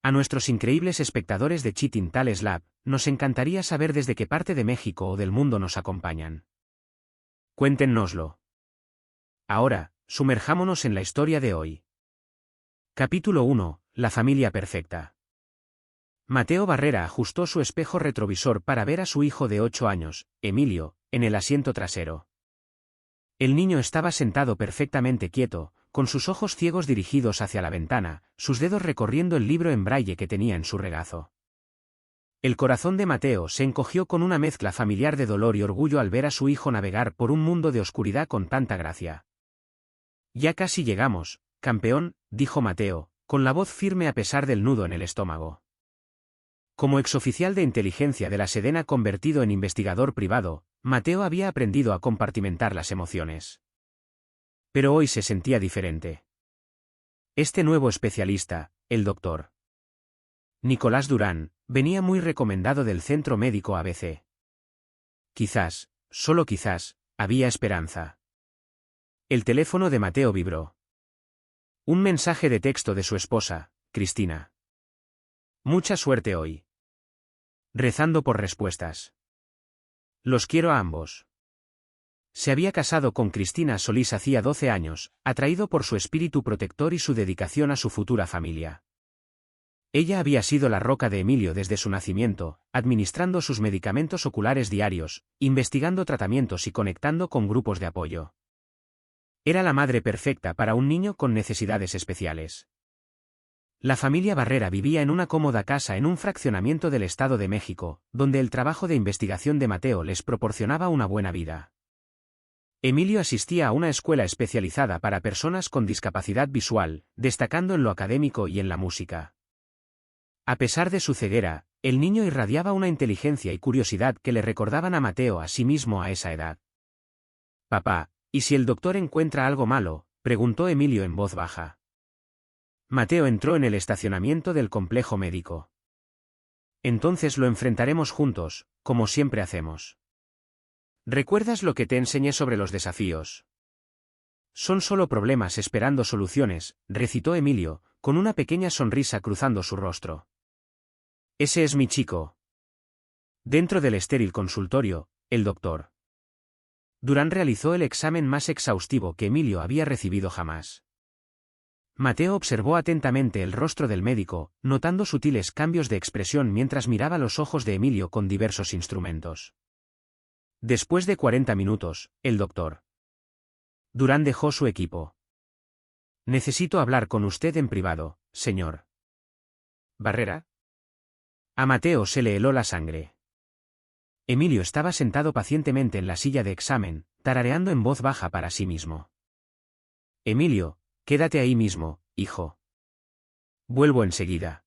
A nuestros increíbles espectadores de Cheating Tales Lab, nos encantaría saber desde qué parte de México o del mundo nos acompañan. Cuéntenoslo. Ahora, sumerjámonos en la historia de hoy. Capítulo 1. La familia perfecta. Mateo Barrera ajustó su espejo retrovisor para ver a su hijo de 8 años, Emilio, en el asiento trasero. El niño estaba sentado perfectamente quieto, con sus ojos ciegos dirigidos hacia la ventana, sus dedos recorriendo el libro en braille que tenía en su regazo. El corazón de Mateo se encogió con una mezcla familiar de dolor y orgullo al ver a su hijo navegar por un mundo de oscuridad con tanta gracia. «Ya casi llegamos, campeón», dijo Mateo, con la voz firme a pesar del nudo en el estómago. Como exoficial de inteligencia de la Sedena convertido en investigador privado, Mateo había aprendido a compartimentar las emociones. Pero hoy se sentía diferente. Este nuevo especialista, el Dr. Nicolás Durán, venía muy recomendado del Centro Médico ABC. Quizás, solo quizás, había esperanza. El teléfono de Mateo vibró. Un mensaje de texto de su esposa, Cristina. «Mucha suerte hoy. Rezando por respuestas. Los quiero a ambos». Se había casado con Cristina Solís hacía 12 años, atraído por su espíritu protector y su dedicación a su futura familia. Ella había sido la roca de Emilio desde su nacimiento, administrando sus medicamentos oculares diarios, investigando tratamientos y conectando con grupos de apoyo. Era la madre perfecta para un niño con necesidades especiales. La familia Barrera vivía en una cómoda casa en un fraccionamiento del Estado de México, donde el trabajo de investigación de Mateo les proporcionaba una buena vida. Emilio asistía a una escuela especializada para personas con discapacidad visual, destacando en lo académico y en la música. A pesar de su ceguera, el niño irradiaba una inteligencia y curiosidad que le recordaban a Mateo a sí mismo a esa edad. «Papá, ¿y si el doctor encuentra algo malo?», preguntó Emilio en voz baja. Mateo entró en el estacionamiento del complejo médico. «Entonces lo enfrentaremos juntos, como siempre hacemos. ¿Recuerdas lo que te enseñé sobre los desafíos? Son solo problemas esperando soluciones», recitó Emilio, con una pequeña sonrisa cruzando su rostro. «Ese es mi chico». Dentro del estéril consultorio, el doctor Durán realizó el examen más exhaustivo que Emilio había recibido jamás. Mateo observó atentamente el rostro del médico, notando sutiles cambios de expresión mientras miraba los ojos de Emilio con diversos instrumentos. Después de 40 minutos, el doctor Durán dejó su equipo. «Necesito hablar con usted en privado, señor Barrera». A Mateo se le heló la sangre. Emilio estaba sentado pacientemente en la silla de examen, tarareando en voz baja para sí mismo. «Emilio, quédate ahí mismo, hijo. Vuelvo enseguida».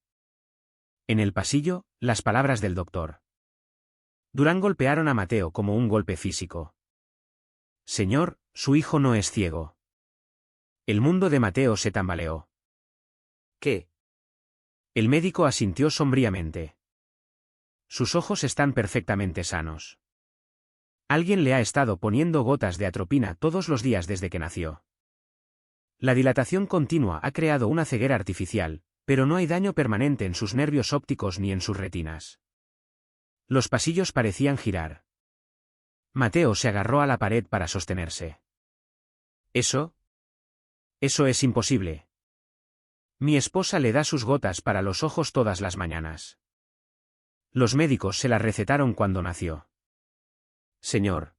En el pasillo, las palabras del doctor Durán golpearon a Mateo como un golpe físico. «Señor, su hijo no es ciego». El mundo de Mateo se tambaleó. «¿Qué?». El médico asintió sombríamente. «Sus ojos están perfectamente sanos. Alguien le ha estado poniendo gotas de atropina todos los días desde que nació. La dilatación continua ha creado una ceguera artificial, pero no hay daño permanente en sus nervios ópticos ni en sus retinas». Los pasillos parecían girar. Mateo se agarró a la pared para sostenerse. «Eso es imposible. Mi esposa le da sus gotas para los ojos todas las mañanas. Los médicos se las recetaron cuando nació. Señor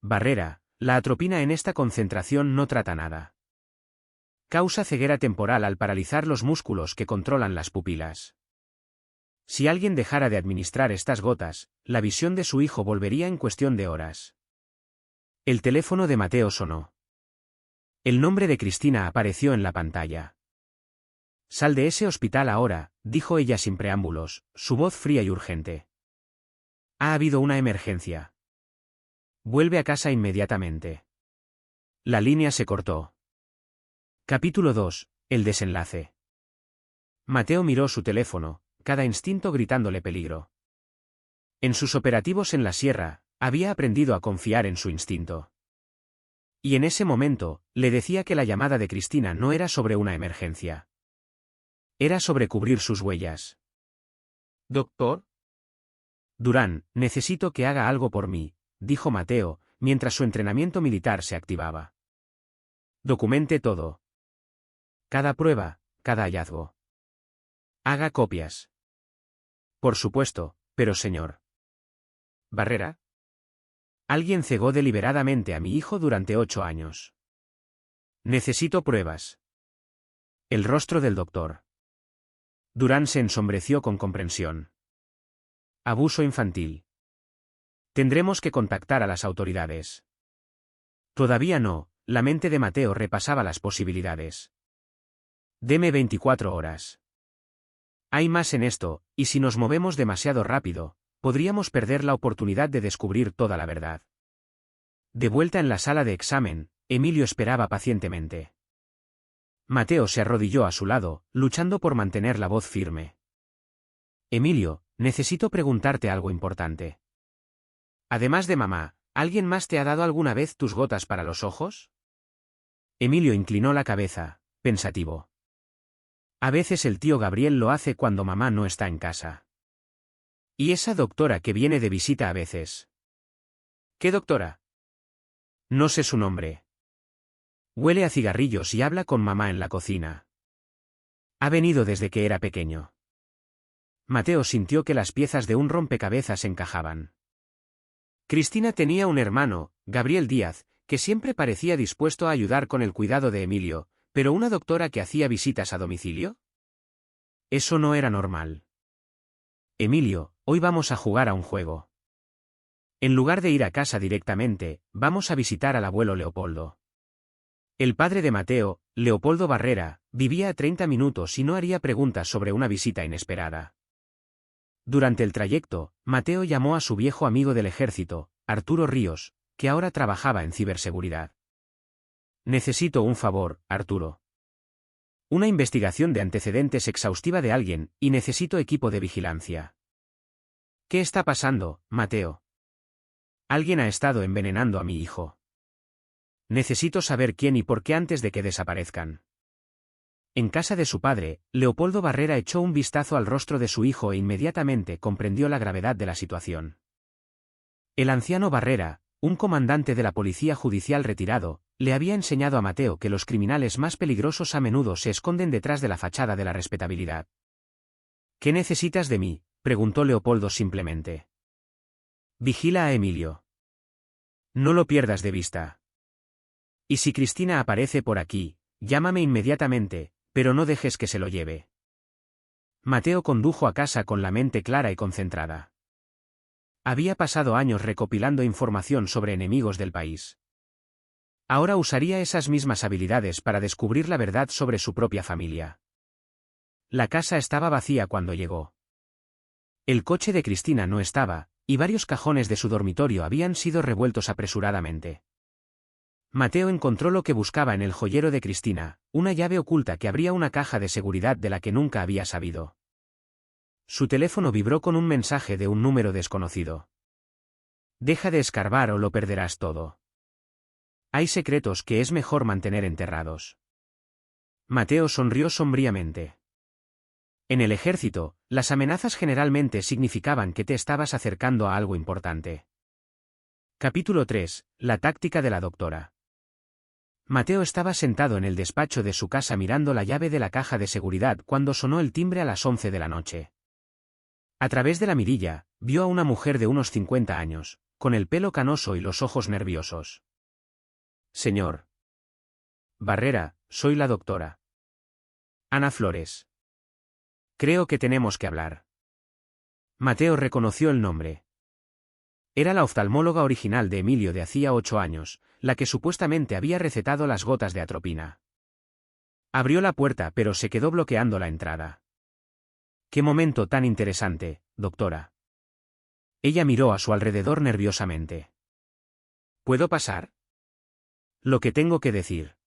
Barrera, la atropina en esta concentración no trata nada. Causa ceguera temporal al paralizar los músculos que controlan las pupilas. Si alguien dejara de administrar estas gotas, la visión de su hijo volvería en cuestión de horas». El teléfono de Mateo sonó. El nombre de Cristina apareció en la pantalla. «Sal de ese hospital ahora», dijo ella sin preámbulos, su voz fría y urgente. «Ha habido una emergencia. Vuelve a casa inmediatamente». La línea se cortó. Capítulo 2. El desenlace. Mateo miró su teléfono, cada instinto gritándole peligro. En sus operativos en la sierra, había aprendido a confiar en su instinto. Y en ese momento, le decía que la llamada de Cristina no era sobre una emergencia. Era sobre cubrir sus huellas. Doctor, Durán, necesito que haga algo por mí, dijo Mateo, mientras su entrenamiento militar se activaba. Documente todo. Cada prueba, cada hallazgo. Haga copias. Por supuesto, pero señor Barrera. Alguien cegó deliberadamente a mi hijo durante 8 años. Necesito pruebas. El rostro del doctor Durán se ensombreció con comprensión. Abuso infantil. Tendremos que contactar a las autoridades. Todavía no, la mente de Mateo repasaba las posibilidades. Deme 24 horas. Hay más en esto, y si nos movemos demasiado rápido, podríamos perder la oportunidad de descubrir toda la verdad. De vuelta en la sala de examen, Emilio esperaba pacientemente. Mateo se arrodilló a su lado, luchando por mantener la voz firme. Emilio, necesito preguntarte algo importante. Además de mamá, ¿alguien más te ha dado alguna vez tus gotas para los ojos? Emilio inclinó la cabeza, pensativo. A veces el tío Gabriel lo hace cuando mamá no está en casa. ¿Y esa doctora que viene de visita a veces? ¿Qué doctora? No sé su nombre. Huele a cigarrillos y habla con mamá en la cocina. Ha venido desde que era pequeño. Mateo sintió que las piezas de un rompecabezas encajaban. Cristina tenía un hermano, Gabriel Díaz, que siempre parecía dispuesto a ayudar con el cuidado de Emilio, pero una doctora que hacía visitas a domicilio. Eso no era normal. Emilio, hoy vamos a jugar a un juego. En lugar de ir a casa directamente, vamos a visitar al abuelo Leopoldo. El padre de Mateo, Leopoldo Barrera, vivía a 30 minutos y no haría preguntas sobre una visita inesperada. Durante el trayecto, Mateo llamó a su viejo amigo del ejército, Arturo Ríos, que ahora trabajaba en ciberseguridad. Necesito un favor, Arturo. Una investigación de antecedentes exhaustiva de alguien, y necesito equipo de vigilancia. ¿Qué está pasando, Mateo? Alguien ha estado envenenando a mi hijo. Necesito saber quién y por qué antes de que desaparezcan. En casa de su padre, Leopoldo Barrera echó un vistazo al rostro de su hijo e inmediatamente comprendió la gravedad de la situación. El anciano Barrera, un comandante de la policía judicial retirado, le había enseñado a Mateo que los criminales más peligrosos a menudo se esconden detrás de la fachada de la respetabilidad. ¿Qué necesitas de mí?, preguntó Leopoldo simplemente. Vigila a Emilio. No lo pierdas de vista. Y si Cristina aparece por aquí, llámame inmediatamente, pero no dejes que se lo lleve. Mateo condujo a casa con la mente clara y concentrada. Había pasado años recopilando información sobre enemigos del país. Ahora usaría esas mismas habilidades para descubrir la verdad sobre su propia familia. La casa estaba vacía cuando llegó. El coche de Cristina no estaba, y varios cajones de su dormitorio habían sido revueltos apresuradamente. Mateo encontró lo que buscaba en el joyero de Cristina, una llave oculta que abría una caja de seguridad de la que nunca había sabido. Su teléfono vibró con un mensaje de un número desconocido. Deja de escarbar o lo perderás todo. Hay secretos que es mejor mantener enterrados. Mateo sonrió sombríamente. En el ejército, las amenazas generalmente significaban que te estabas acercando a algo importante. Capítulo 3. La táctica de la doctora. Mateo estaba sentado en el despacho de su casa mirando la llave de la caja de seguridad cuando sonó el timbre a las 11 de la noche. A través de la mirilla, vio a una mujer de unos 50 años, con el pelo canoso y los ojos nerviosos. Señor Barrera, soy la doctora Ana Flores. Creo que tenemos que hablar. Mateo reconoció el nombre. Era la oftalmóloga original de Emilio de hacía 8 años, la que supuestamente había recetado las gotas de atropina. Abrió la puerta pero se quedó bloqueando la entrada. «Qué momento tan interesante, doctora». Ella miró a su alrededor nerviosamente. «¿Puedo pasar?» «Lo que tengo que decir.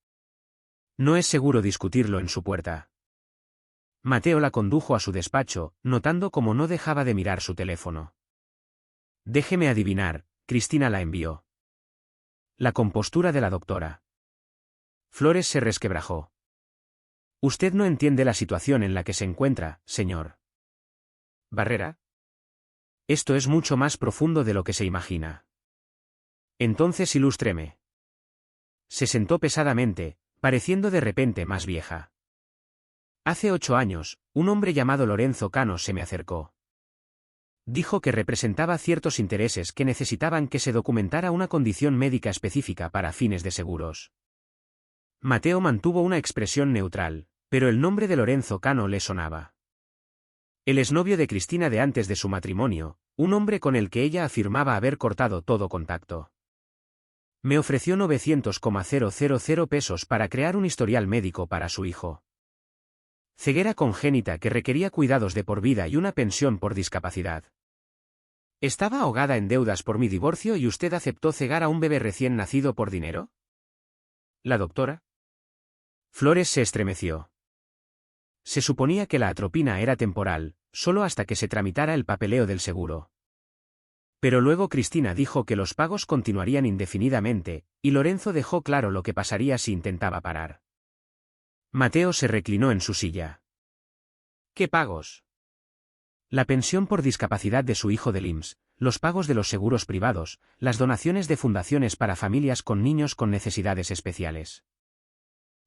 No es seguro discutirlo en su puerta». Mateo la condujo a su despacho, notando cómo no dejaba de mirar su teléfono. «Déjeme adivinar», Cristina la envió. La compostura de la doctora Flores se resquebrajó. Usted no entiende la situación en la que se encuentra, señor Barrera. Esto es mucho más profundo de lo que se imagina. Entonces ilústreme. Se sentó pesadamente, pareciendo de repente más vieja. Hace 8 años, un hombre llamado Lorenzo Cano se me acercó. Dijo que representaba ciertos intereses que necesitaban que se documentara una condición médica específica para fines de seguros. Mateo mantuvo una expresión neutral, pero el nombre de Lorenzo Cano le sonaba. El exnovio de Cristina de antes de su matrimonio, un hombre con el que ella afirmaba haber cortado todo contacto. Me ofreció 900,000 pesos para crear un historial médico para su hijo. Ceguera congénita que requería cuidados de por vida y una pensión por discapacidad. ¿Estaba ahogada en deudas por mi divorcio y usted aceptó cegar a un bebé recién nacido por dinero? ¿La doctora? Flores se estremeció. Se suponía que la atropina era temporal, solo hasta que se tramitara el papeleo del seguro. Pero luego Cristina dijo que los pagos continuarían indefinidamente, y Lorenzo dejó claro lo que pasaría si intentaba parar. Mateo se reclinó en su silla. ¿Qué pagos? La pensión por discapacidad de su hijo del IMSS, los pagos de los seguros privados, las donaciones de fundaciones para familias con niños con necesidades especiales.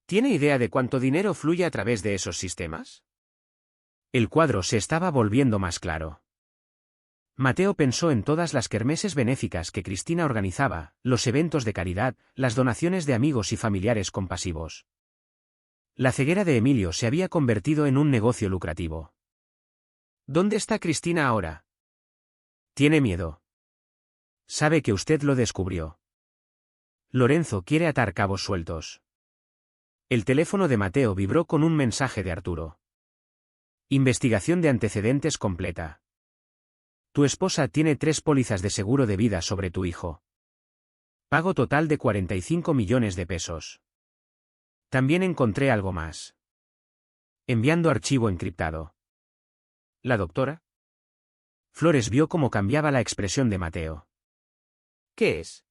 ¿Tiene idea de cuánto dinero fluye a través de esos sistemas? El cuadro se estaba volviendo más claro. Mateo pensó en todas las kermeses benéficas que Cristina organizaba, los eventos de caridad, las donaciones de amigos y familiares compasivos. La ceguera de Emilio se había convertido en un negocio lucrativo. ¿Dónde está Cristina ahora? Tiene miedo. Sabe que usted lo descubrió. Lorenzo quiere atar cabos sueltos. El teléfono de Mateo vibró con un mensaje de Arturo. Investigación de antecedentes completa. Tu esposa tiene 3 pólizas de seguro de vida sobre tu hijo. Pago total de 45 millones de pesos. También encontré algo más. Enviando archivo encriptado. ¿La doctora? Flores vio cómo cambiaba la expresión de Mateo. ¿Qué es?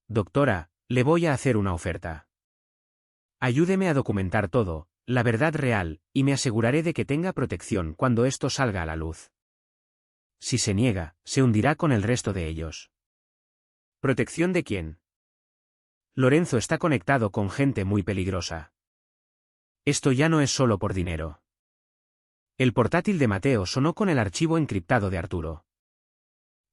Doctora, le voy a hacer una oferta. Ayúdeme a documentar todo, la verdad real, y me aseguraré de que tenga protección cuando esto salga a la luz. Si se niega, se hundirá con el resto de ellos. ¿Protección de quién? Lorenzo está conectado con gente muy peligrosa. Esto ya no es solo por dinero. El portátil de Mateo sonó con el archivo encriptado de Arturo.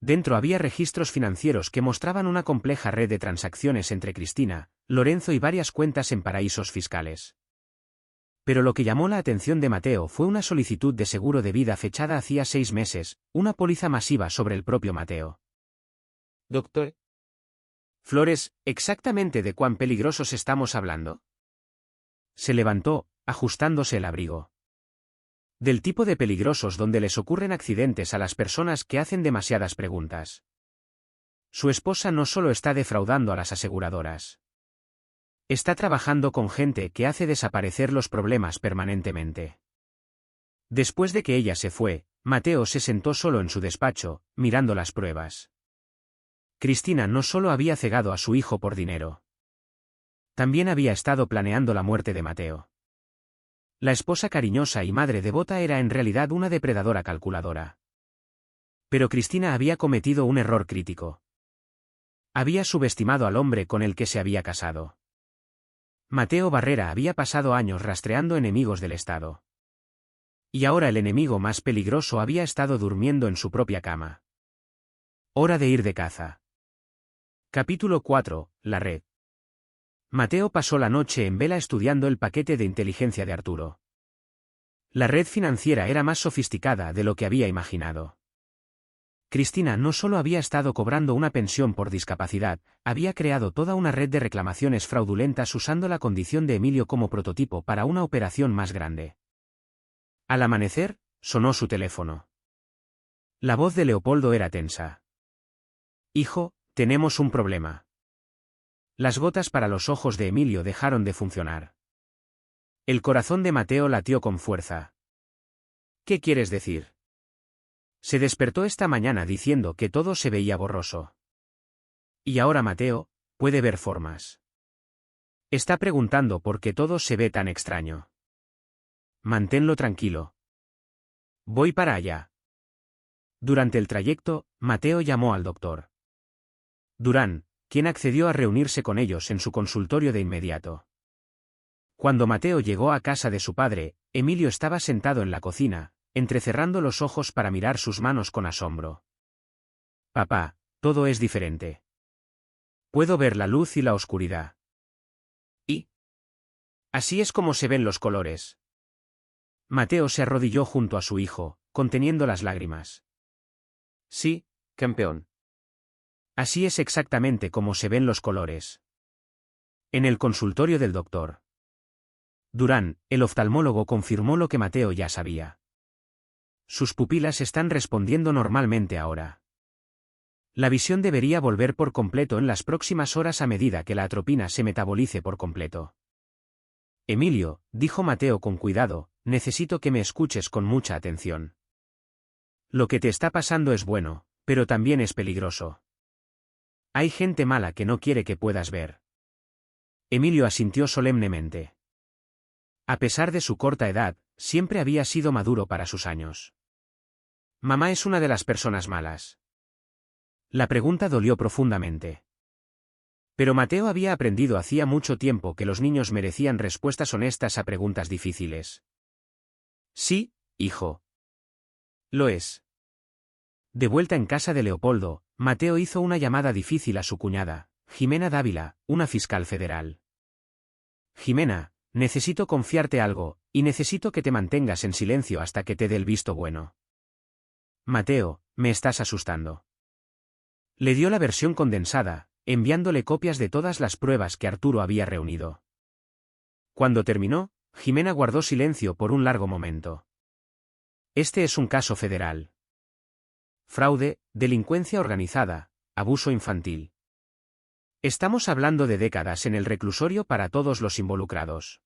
Dentro había registros financieros que mostraban una compleja red de transacciones entre Cristina, Lorenzo y varias cuentas en paraísos fiscales. Pero lo que llamó la atención de Mateo fue una solicitud de seguro de vida fechada hacía 6 meses, una póliza masiva sobre el propio Mateo. Doctor. Flores, ¿exactamente de cuán peligrosos estamos hablando? Se levantó, ajustándose el abrigo. Del tipo de peligrosos donde les ocurren accidentes a las personas que hacen demasiadas preguntas. Su esposa no solo está defraudando a las aseguradoras. Está trabajando con gente que hace desaparecer los problemas permanentemente. Después de que ella se fue, Mateo se sentó solo en su despacho, mirando las pruebas. Cristina no solo había cegado a su hijo por dinero. También había estado planeando la muerte de Mateo. La esposa cariñosa y madre devota era en realidad una depredadora calculadora. Pero Cristina había cometido un error crítico. Había subestimado al hombre con el que se había casado. Mateo Barrera había pasado años rastreando enemigos del Estado. Y ahora el enemigo más peligroso había estado durmiendo en su propia cama. Hora de ir de caza. Capítulo 4. La red. Mateo pasó la noche en vela estudiando el paquete de inteligencia de Arturo. La red financiera era más sofisticada de lo que había imaginado. Cristina no solo había estado cobrando una pensión por discapacidad, había creado toda una red de reclamaciones fraudulentas usando la condición de Emilio como prototipo para una operación más grande. Al amanecer, sonó su teléfono. La voz de Leopoldo era tensa. Hijo, tenemos un problema. Las gotas para los ojos de Emilio dejaron de funcionar. El corazón de Mateo latió con fuerza. ¿Qué quieres decir? Se despertó esta mañana diciendo que todo se veía borroso. Y ahora Mateo puede ver formas. Está preguntando por qué todo se ve tan extraño. manténlo tranquilo. Voy para allá. Durante el trayecto, Mateo llamó al doctor Durán, quien accedió a reunirse con ellos en su consultorio de inmediato. Cuando Mateo llegó a casa de su padre, Emilio estaba sentado en la cocina, entrecerrando los ojos para mirar sus manos con asombro. Papá, todo es diferente. Puedo ver la luz y la oscuridad. ¿Y? Así es como se ven los colores. Mateo se arrodilló junto a su hijo, conteniendo las lágrimas. Sí, campeón. Así es exactamente como se ven los colores. En el consultorio del doctor Durán, el oftalmólogo confirmó lo que Mateo ya sabía. Sus pupilas están respondiendo normalmente ahora. La visión debería volver por completo en las próximas horas a medida que la atropina se metabolice por completo. Emilio, dijo Mateo con cuidado, necesito que me escuches con mucha atención. Lo que te está pasando es bueno, pero también es peligroso. Hay gente mala que no quiere que puedas ver. Emilio asintió solemnemente. A pesar de su corta edad, siempre había sido maduro para sus años. Mamá es una de las personas malas. La pregunta dolió profundamente. Pero Mateo había aprendido hacía mucho tiempo que los niños merecían respuestas honestas a preguntas difíciles. Sí, hijo. Lo es. De vuelta en casa de Leopoldo, Mateo hizo una llamada difícil a su cuñada, Jimena Dávila, una fiscal federal. Jimena, necesito confiarte algo, y necesito que te mantengas en silencio hasta que te dé el visto bueno. Mateo, me estás asustando. Le dio la versión condensada, enviándole copias de todas las pruebas que Arturo había reunido. Cuando terminó, Jimena guardó silencio por un largo momento. Este es un caso federal. Fraude, delincuencia organizada, abuso infantil. Estamos hablando de décadas en el reclusorio para todos los involucrados.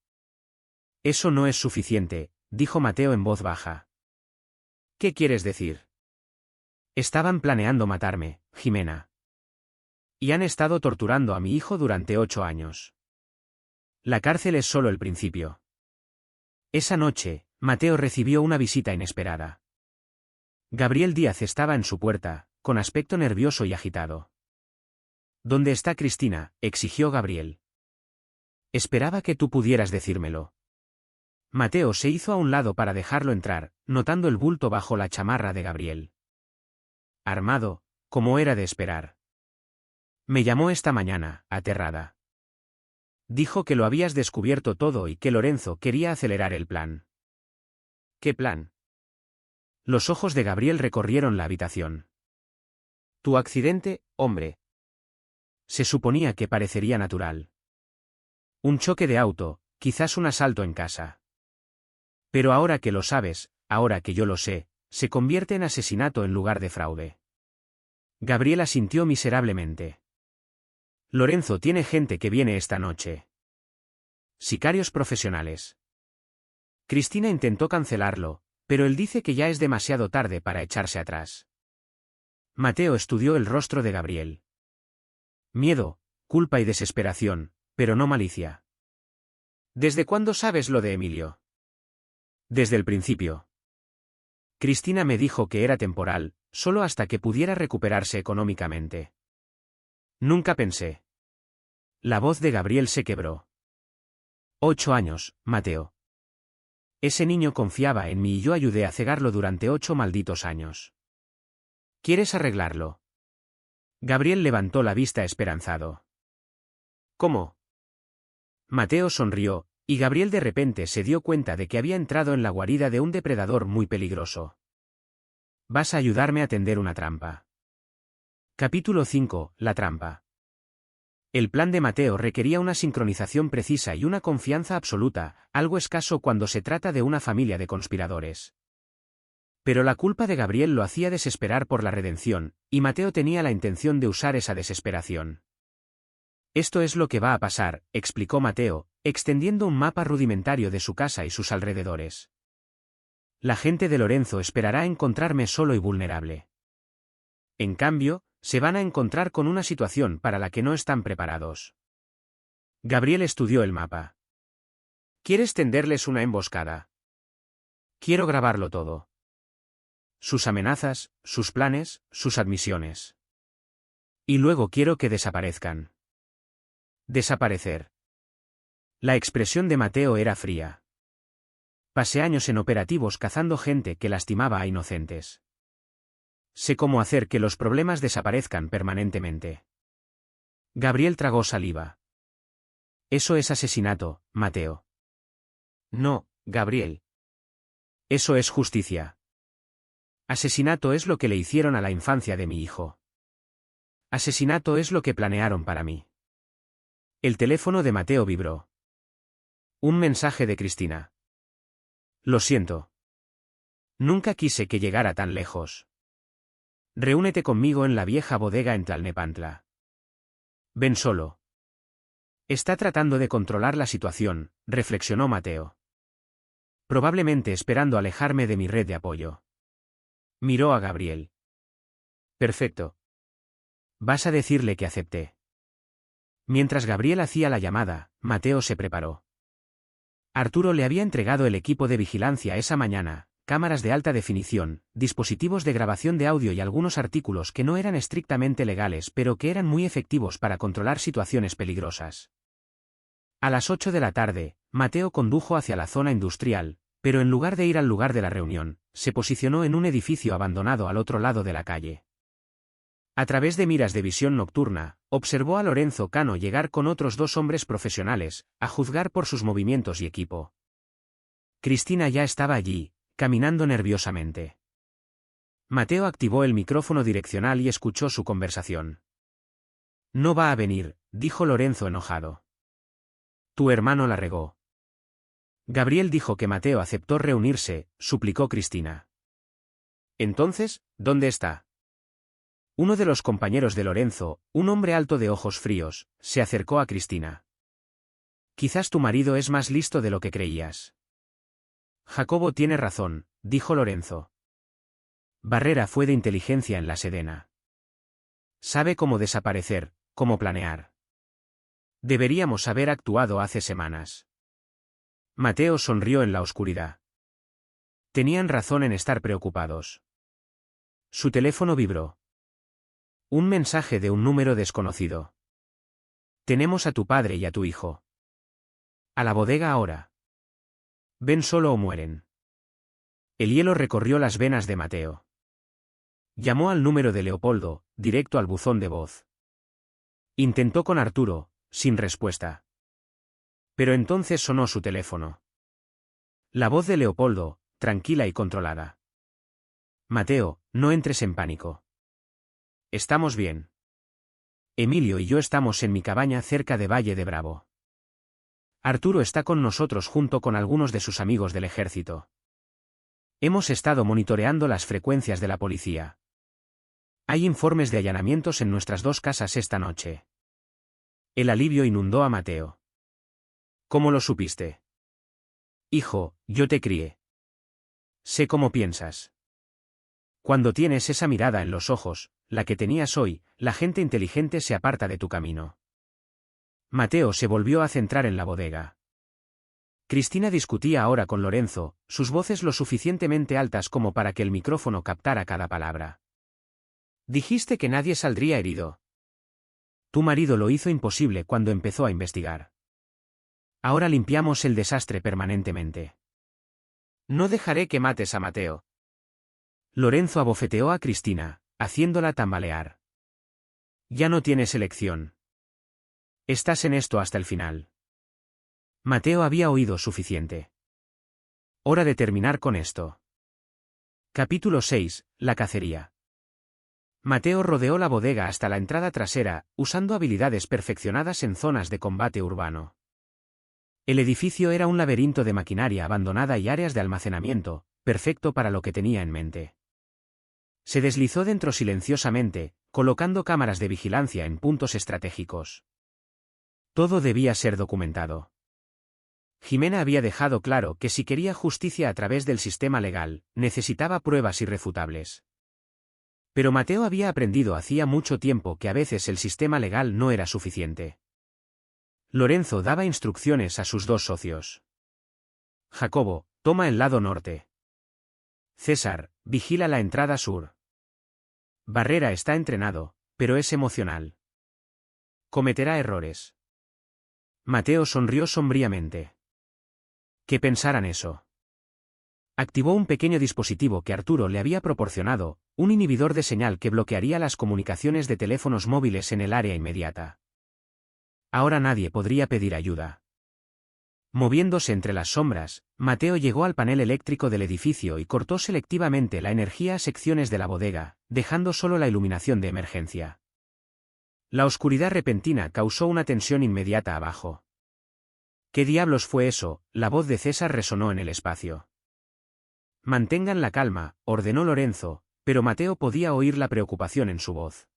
Eso no es suficiente, dijo Mateo en voz baja. ¿Qué quieres decir? Estaban planeando matarme, Jimena. Y han estado torturando a mi hijo durante 8 años. La cárcel es solo el principio. Esa noche, Mateo recibió una visita inesperada. Gabriel Díaz estaba en su puerta, con aspecto nervioso y agitado. ¿Dónde está Cristina?, exigió Gabriel. Esperaba que tú pudieras decírmelo. Mateo se hizo a un lado para dejarlo entrar, notando el bulto bajo la chamarra de Gabriel. Armado, como era de esperar. Me llamó esta mañana, aterrada. Dijo que lo habías descubierto todo y que Lorenzo quería acelerar el plan. ¿Qué plan? Los ojos de Gabriel recorrieron la habitación. Tu accidente, hombre. Se suponía que parecería natural. Un choque de auto, quizás un asalto en casa. Pero ahora que lo sabes, ahora que yo lo sé, se convierte en asesinato en lugar de fraude. Gabriel asintió miserablemente. Lorenzo tiene gente que viene esta noche. Sicarios profesionales. Cristina intentó cancelarlo, pero él dice que ya es demasiado tarde para echarse atrás. Mateo estudió el rostro de Gabriel. Miedo, culpa y desesperación, pero no malicia. ¿Desde cuándo sabes lo de Emilio? Desde el principio. Cristina me dijo que era temporal, solo hasta que pudiera recuperarse económicamente. Nunca pensé. La voz de Gabriel se quebró. 8 años, Mateo. Ese niño confiaba en mí y yo ayudé a cegarlo durante 8 malditos años. ¿Quieres arreglarlo? Gabriel levantó la vista esperanzado. ¿Cómo? Mateo sonrió, y Gabriel de repente se dio cuenta de que había entrado en la guarida de un depredador muy peligroso. Vas a ayudarme a tender una trampa. Capítulo 5. La trampa. El plan de Mateo requería una sincronización precisa y una confianza absoluta, algo escaso cuando se trata de una familia de conspiradores. Pero la culpa de Gabriel lo hacía desesperar por la redención, y Mateo tenía la intención de usar esa desesperación. Esto es lo que va a pasar, explicó Mateo, extendiendo un mapa rudimentario de su casa y sus alrededores. La gente de Lorenzo esperará encontrarme solo y vulnerable. En cambio, se van a encontrar con una situación para la que no están preparados. Gabriel estudió el mapa. ¿Quieres tenderles una emboscada? Quiero grabarlo todo. Sus amenazas, sus planes, sus admisiones. Y luego quiero que desaparezcan. Desaparecer. La expresión de Mateo era fría. Pasé años en operativos cazando gente que lastimaba a inocentes. Sé cómo hacer que los problemas desaparezcan permanentemente. Gabriel tragó saliva. Eso es asesinato, Mateo. No, Gabriel. Eso es justicia. Asesinato es lo que le hicieron a la infancia de mi hijo. Asesinato es lo que planearon para mí. El teléfono de Mateo vibró. Un mensaje de Cristina. Lo siento. Nunca quise que llegara tan lejos. Reúnete conmigo en la vieja bodega en Tlalnepantla. Ven solo. Está tratando de controlar la situación, reflexionó Mateo. Probablemente esperando alejarme de mi red de apoyo. Miró a Gabriel. Perfecto. Vas a decirle que acepté. Mientras Gabriel hacía la llamada, Mateo se preparó. Arturo le había entregado el equipo de vigilancia esa mañana, cámaras de alta definición, dispositivos de grabación de audio y algunos artículos que no eran estrictamente legales pero que eran muy efectivos para controlar situaciones peligrosas. A las 8 de la tarde, Mateo condujo hacia la zona industrial, pero en lugar de ir al lugar de la reunión, se posicionó en un edificio abandonado al otro lado de la calle. A través de miras de visión nocturna, observó a Lorenzo Cano llegar con otros 2 hombres profesionales, a juzgar por sus movimientos y equipo. Cristina ya estaba allí, caminando nerviosamente. Mateo activó el micrófono direccional y escuchó su conversación. No va a venir, dijo Lorenzo enojado. Tu hermano la regó. Gabriel dijo que Mateo aceptó reunirse, suplicó Cristina. Entonces, ¿dónde está? Uno de los compañeros de Lorenzo, un hombre alto de ojos fríos, se acercó a Cristina. Quizás tu marido es más listo de lo que creías. Jacobo tiene razón, dijo Lorenzo. Barrera fue de inteligencia en la Sedena. Sabe cómo desaparecer, cómo planear. Deberíamos haber actuado hace semanas. Mateo sonrió en la oscuridad. Tenían razón en estar preocupados. Su teléfono vibró. Un mensaje de un número desconocido. Tenemos a tu padre y a tu hijo. A la bodega ahora. Ven solo o mueren. El hielo recorrió las venas de Mateo. Llamó al número de Leopoldo, directo al buzón de voz. Intentó con Arturo, sin respuesta. Pero entonces sonó su teléfono. La voz de Leopoldo, tranquila y controlada. Mateo, no entres en pánico. Estamos bien. Emilio y yo estamos en mi cabaña cerca de Valle de Bravo. Arturo está con nosotros junto con algunos de sus amigos del ejército. Hemos estado monitoreando las frecuencias de la policía. Hay informes de allanamientos en nuestras 2 casas esta noche. El alivio inundó a Mateo. ¿Cómo lo supiste? Hijo, yo te crié. Sé cómo piensas. Cuando tienes esa mirada en los ojos, la que tenías hoy, la gente inteligente se aparta de tu camino. Mateo se volvió a centrar en la bodega. Cristina discutía ahora con Lorenzo, sus voces lo suficientemente altas como para que el micrófono captara cada palabra. Dijiste que nadie saldría herido. Tu marido lo hizo imposible cuando empezó a investigar. Ahora limpiamos el desastre permanentemente. No dejaré que mates a Mateo. Lorenzo abofeteó a Cristina, haciéndola tambalear. Ya no tienes elección. Estás en esto hasta el final. Mateo había oído suficiente. Hora de terminar con esto. Capítulo 6, la cacería. Mateo rodeó la bodega hasta la entrada trasera, usando habilidades perfeccionadas en zonas de combate urbano. El edificio era un laberinto de maquinaria abandonada y áreas de almacenamiento, perfecto para lo que tenía en mente. Se deslizó dentro silenciosamente, colocando cámaras de vigilancia en puntos estratégicos. Todo debía ser documentado. Jimena había dejado claro que si quería justicia a través del sistema legal, necesitaba pruebas irrefutables. Pero Mateo había aprendido hacía mucho tiempo que a veces el sistema legal no era suficiente. Lorenzo daba instrucciones a sus 2 socios. Jacobo, toma el lado norte. César, vigila la entrada sur. Barrera está entrenado, pero es emocional. Cometerá errores. Mateo sonrió sombríamente. ¿Qué pensarán eso? Activó un pequeño dispositivo que Arturo le había proporcionado, un inhibidor de señal que bloquearía las comunicaciones de teléfonos móviles en el área inmediata. Ahora nadie podría pedir ayuda. Moviéndose entre las sombras, Mateo llegó al panel eléctrico del edificio y cortó selectivamente la energía a secciones de la bodega, dejando solo la iluminación de emergencia. La oscuridad repentina causó una tensión inmediata abajo. ¿Qué diablos fue eso? La voz de César resonó en el espacio. Mantengan la calma, ordenó Lorenzo, pero Mateo podía oír la preocupación en su voz.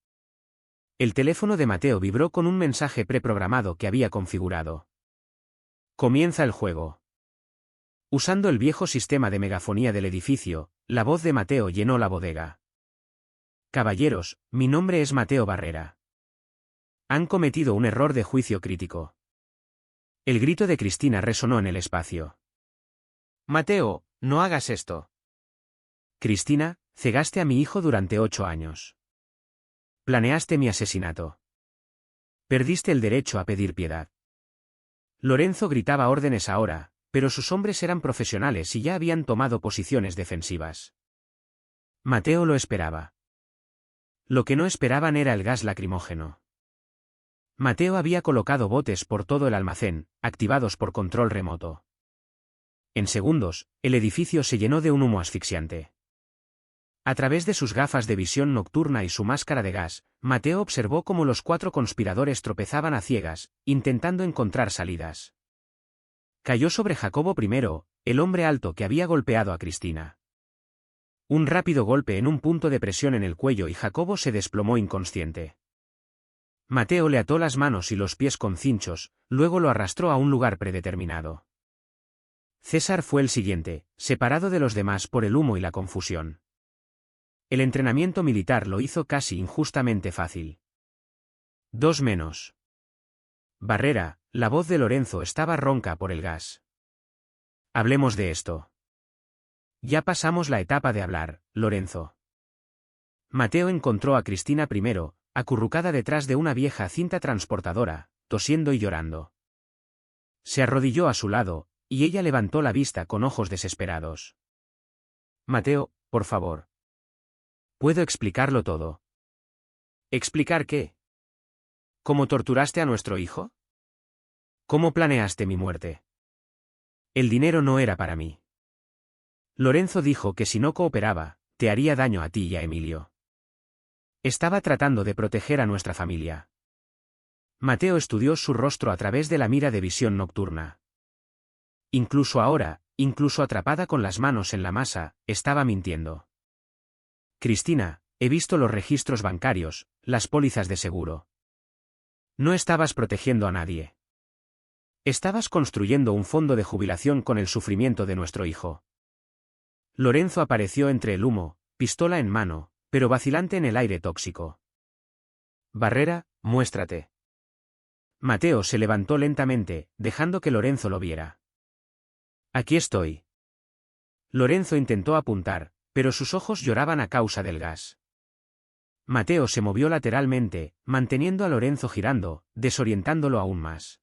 El teléfono de Mateo vibró con un mensaje preprogramado que había configurado. Comienza el juego. Usando el viejo sistema de megafonía del edificio, la voz de Mateo llenó la bodega. Caballeros, mi nombre es Mateo Barrera. Han cometido un error de juicio crítico. El grito de Cristina resonó en el espacio. Mateo, no hagas esto. Cristina, cegaste a mi hijo durante 8 años. Planeaste mi asesinato. Perdiste el derecho a pedir piedad. Lorenzo gritaba órdenes ahora, pero sus hombres eran profesionales y ya habían tomado posiciones defensivas. Mateo lo esperaba. Lo que no esperaban era el gas lacrimógeno. Mateo había colocado botes por todo el almacén, activados por control remoto. En segundos, el edificio se llenó de un humo asfixiante. A través de sus gafas de visión nocturna y su máscara de gas, Mateo observó cómo los 4 conspiradores tropezaban a ciegas, intentando encontrar salidas. Cayó sobre Jacobo I, el hombre alto que había golpeado a Cristina. Un rápido golpe en un punto de presión en el cuello y Jacobo se desplomó inconsciente. Mateo le ató las manos y los pies con cinchos, luego lo arrastró a un lugar predeterminado. César fue el siguiente, separado de los demás por el humo y la confusión. El entrenamiento militar lo hizo casi injustamente fácil. 2 menos. Barrera, la voz de Lorenzo estaba ronca por el gas. Hablemos de esto. Ya pasamos la etapa de hablar, Lorenzo. Mateo encontró a Cristina primero, acurrucada detrás de una vieja cinta transportadora, tosiendo y llorando. Se arrodilló a su lado, y ella levantó la vista con ojos desesperados. Mateo, por favor. Puedo explicarlo todo. ¿Explicar qué? ¿Cómo torturaste a nuestro hijo? ¿Cómo planeaste mi muerte? El dinero no era para mí. Lorenzo dijo que si no cooperaba, te haría daño a ti y a Emilio. Estaba tratando de proteger a nuestra familia. Mateo estudió su rostro a través de la mira de visión nocturna. Incluso ahora, incluso atrapada con las manos en la masa, estaba mintiendo. Cristina, he visto los registros bancarios, las pólizas de seguro. No estabas protegiendo a nadie. Estabas construyendo un fondo de jubilación con el sufrimiento de nuestro hijo. Lorenzo apareció entre el humo, pistola en mano, pero vacilante en el aire tóxico. Barrera, muéstrate. Mateo se levantó lentamente, dejando que Lorenzo lo viera. Aquí estoy. Lorenzo intentó apuntar, pero sus ojos lloraban a causa del gas. Mateo se movió lateralmente, manteniendo a Lorenzo girando, desorientándolo aún más.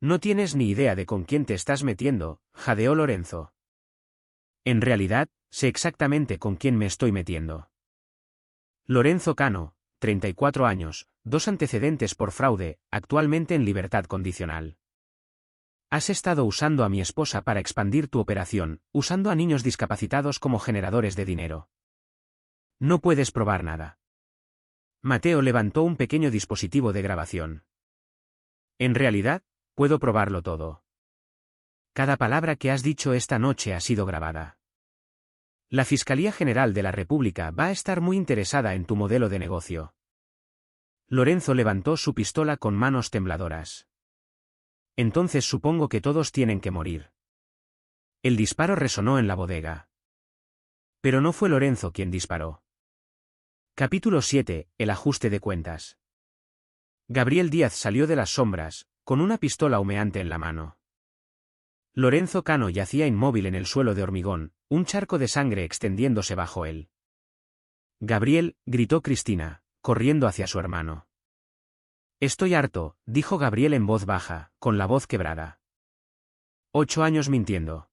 No tienes ni idea de con quién te estás metiendo, jadeó Lorenzo. En realidad, sé exactamente con quién me estoy metiendo. Lorenzo Cano, 34 años, 2 antecedentes por fraude, actualmente en libertad condicional. Has estado usando a mi esposa para expandir tu operación, usando a niños discapacitados como generadores de dinero. No puedes probar nada. Mateo levantó un pequeño dispositivo de grabación. En realidad, puedo probarlo todo. Cada palabra que has dicho esta noche ha sido grabada. La Fiscalía General de la República va a estar muy interesada en tu modelo de negocio. Lorenzo levantó su pistola con manos tembladoras. Entonces supongo que todos tienen que morir. El disparo resonó en la bodega. Pero no fue Lorenzo quien disparó. Capítulo 7. El ajuste de cuentas. Gabriel Díaz salió de las sombras, con una pistola humeante en la mano. Lorenzo Cano yacía inmóvil en el suelo de hormigón, un charco de sangre extendiéndose bajo él. Gabriel, gritó Cristina, corriendo hacia su hermano. Estoy harto, dijo Gabriel en voz baja, con la voz quebrada. 8 años mintiendo.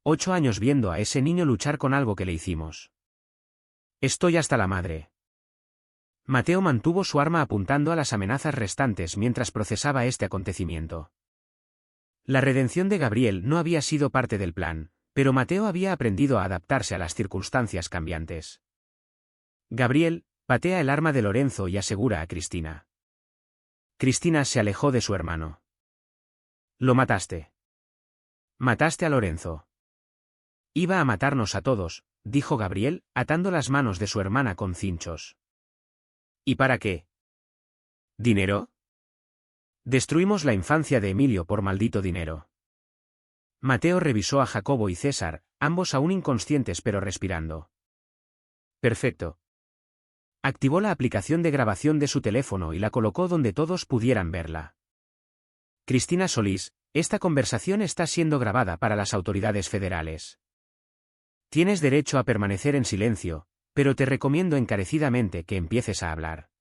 8 años viendo a ese niño luchar con algo que le hicimos. Estoy hasta la madre. Mateo mantuvo su arma apuntando a las amenazas restantes mientras procesaba este acontecimiento. La redención de Gabriel no había sido parte del plan, pero Mateo había aprendido a adaptarse a las circunstancias cambiantes. Gabriel, patea el arma de Lorenzo y asegura a Cristina. Cristina se alejó de su hermano. Lo mataste. Mataste a Lorenzo. Iba a matarnos a todos, dijo Gabriel, atando las manos de su hermana con cinchos. ¿Y para qué? ¿Dinero? Destruimos la infancia de Emilio por maldito dinero. Mateo revisó a Jacobo y César, ambos aún inconscientes pero respirando. Perfecto. Activó la aplicación de grabación de su teléfono y la colocó donde todos pudieran verla. Cristina Solís, esta conversación está siendo grabada para las autoridades federales. Tienes derecho a permanecer en silencio, pero te recomiendo encarecidamente que empieces a hablar.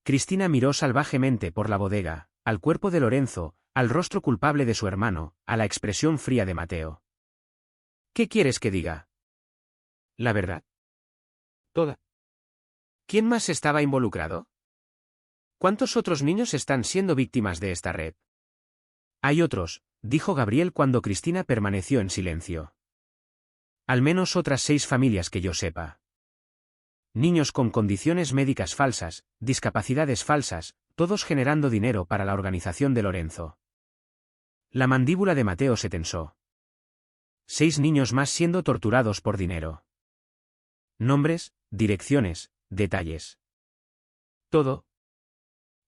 Cristina miró salvajemente por la bodega, al cuerpo de Lorenzo, al rostro culpable de su hermano, a la expresión fría de Mateo. ¿Qué quieres que diga? ¿La verdad? Toda. ¿Quién más estaba involucrado? ¿Cuántos otros niños están siendo víctimas de esta red? Hay otros, dijo Gabriel cuando Cristina permaneció en silencio. Al menos otras 6 familias que yo sepa. Niños con condiciones médicas falsas, discapacidades falsas, todos generando dinero para la organización de Lorenzo. La mandíbula de Mateo se tensó. 6 niños más siendo torturados por dinero. Nombres, direcciones, detalles. Todo.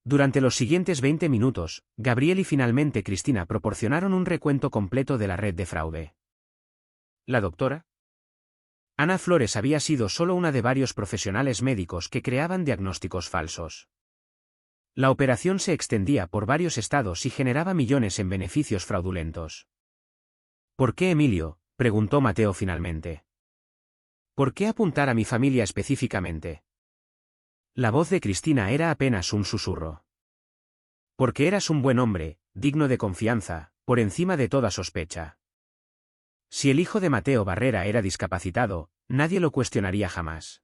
Durante los siguientes 20 minutos, Gabriel y finalmente Cristina proporcionaron un recuento completo de la red de fraude. ¿La doctora? Ana Flores había sido solo una de varios profesionales médicos que creaban diagnósticos falsos. La operación se extendía por varios estados y generaba millones en beneficios fraudulentos. ¿Por qué Emilio?, preguntó Mateo finalmente. ¿Por qué apuntar a mi familia específicamente? La voz de Cristina era apenas un susurro. Porque eras un buen hombre, digno de confianza, por encima de toda sospecha. Si el hijo de Mateo Barrera era discapacitado, nadie lo cuestionaría jamás.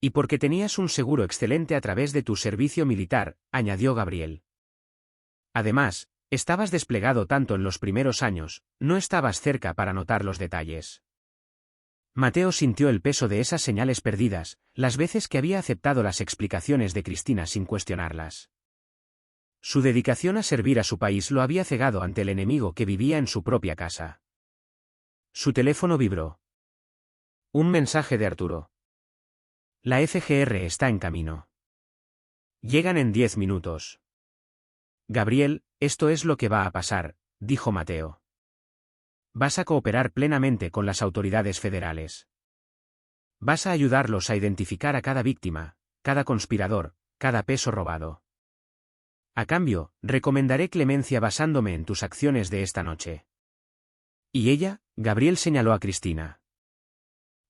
Y porque tenías un seguro excelente a través de tu servicio militar, añadió Gabriel. Además, estabas desplegado tanto en los primeros años, no estabas cerca para notar los detalles. Mateo sintió el peso de esas señales perdidas, las veces que había aceptado las explicaciones de Cristina sin cuestionarlas. Su dedicación a servir a su país lo había cegado ante el enemigo que vivía en su propia casa. Su teléfono vibró. Un mensaje de Arturo. La FGR está en camino. Llegan en 10 minutos. Gabriel, esto es lo que va a pasar, dijo Mateo. Vas a cooperar plenamente con las autoridades federales. Vas a ayudarlos a identificar a cada víctima, cada conspirador, cada peso robado. A cambio, recomendaré clemencia basándome en tus acciones de esta noche. ¿Y ella?, Gabriel señaló a Cristina.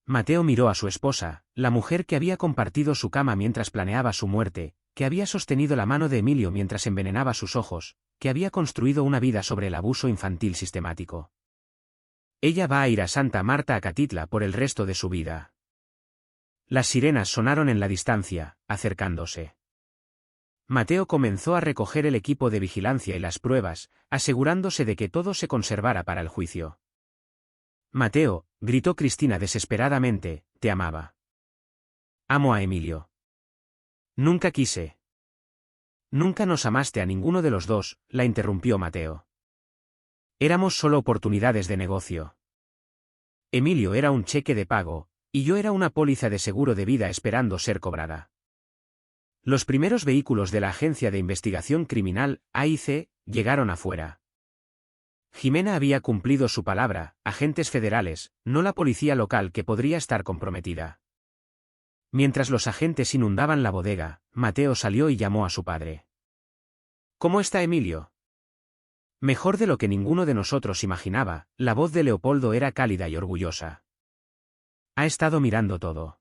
Mateo miró a su esposa, la mujer que había compartido su cama mientras planeaba su muerte, que había sostenido la mano de Emilio mientras envenenaba sus ojos, que había construido una vida sobre el abuso infantil sistemático. Ella va a ir a Santa Marta Acatitla por el resto de su vida. Las sirenas sonaron en la distancia, acercándose. Mateo comenzó a recoger el equipo de vigilancia y las pruebas, asegurándose de que todo se conservara para el juicio. Mateo, gritó Cristina desesperadamente, te amaba. Amo a Emilio. Nunca quise. Nunca nos amaste a ninguno de los dos, la interrumpió Mateo. Éramos solo oportunidades de negocio. Emilio era un cheque de pago, y yo era una póliza de seguro de vida esperando ser cobrada. Los primeros vehículos de la Agencia de Investigación Criminal, AIC, llegaron afuera. Jimena había cumplido su palabra, agentes federales, no la policía local que podría estar comprometida. Mientras los agentes inundaban la bodega, Mateo salió y llamó a su padre. ¿Cómo está Emilio? Mejor de lo que ninguno de nosotros imaginaba, la voz de Leopoldo era cálida y orgullosa. Ha estado mirando todo.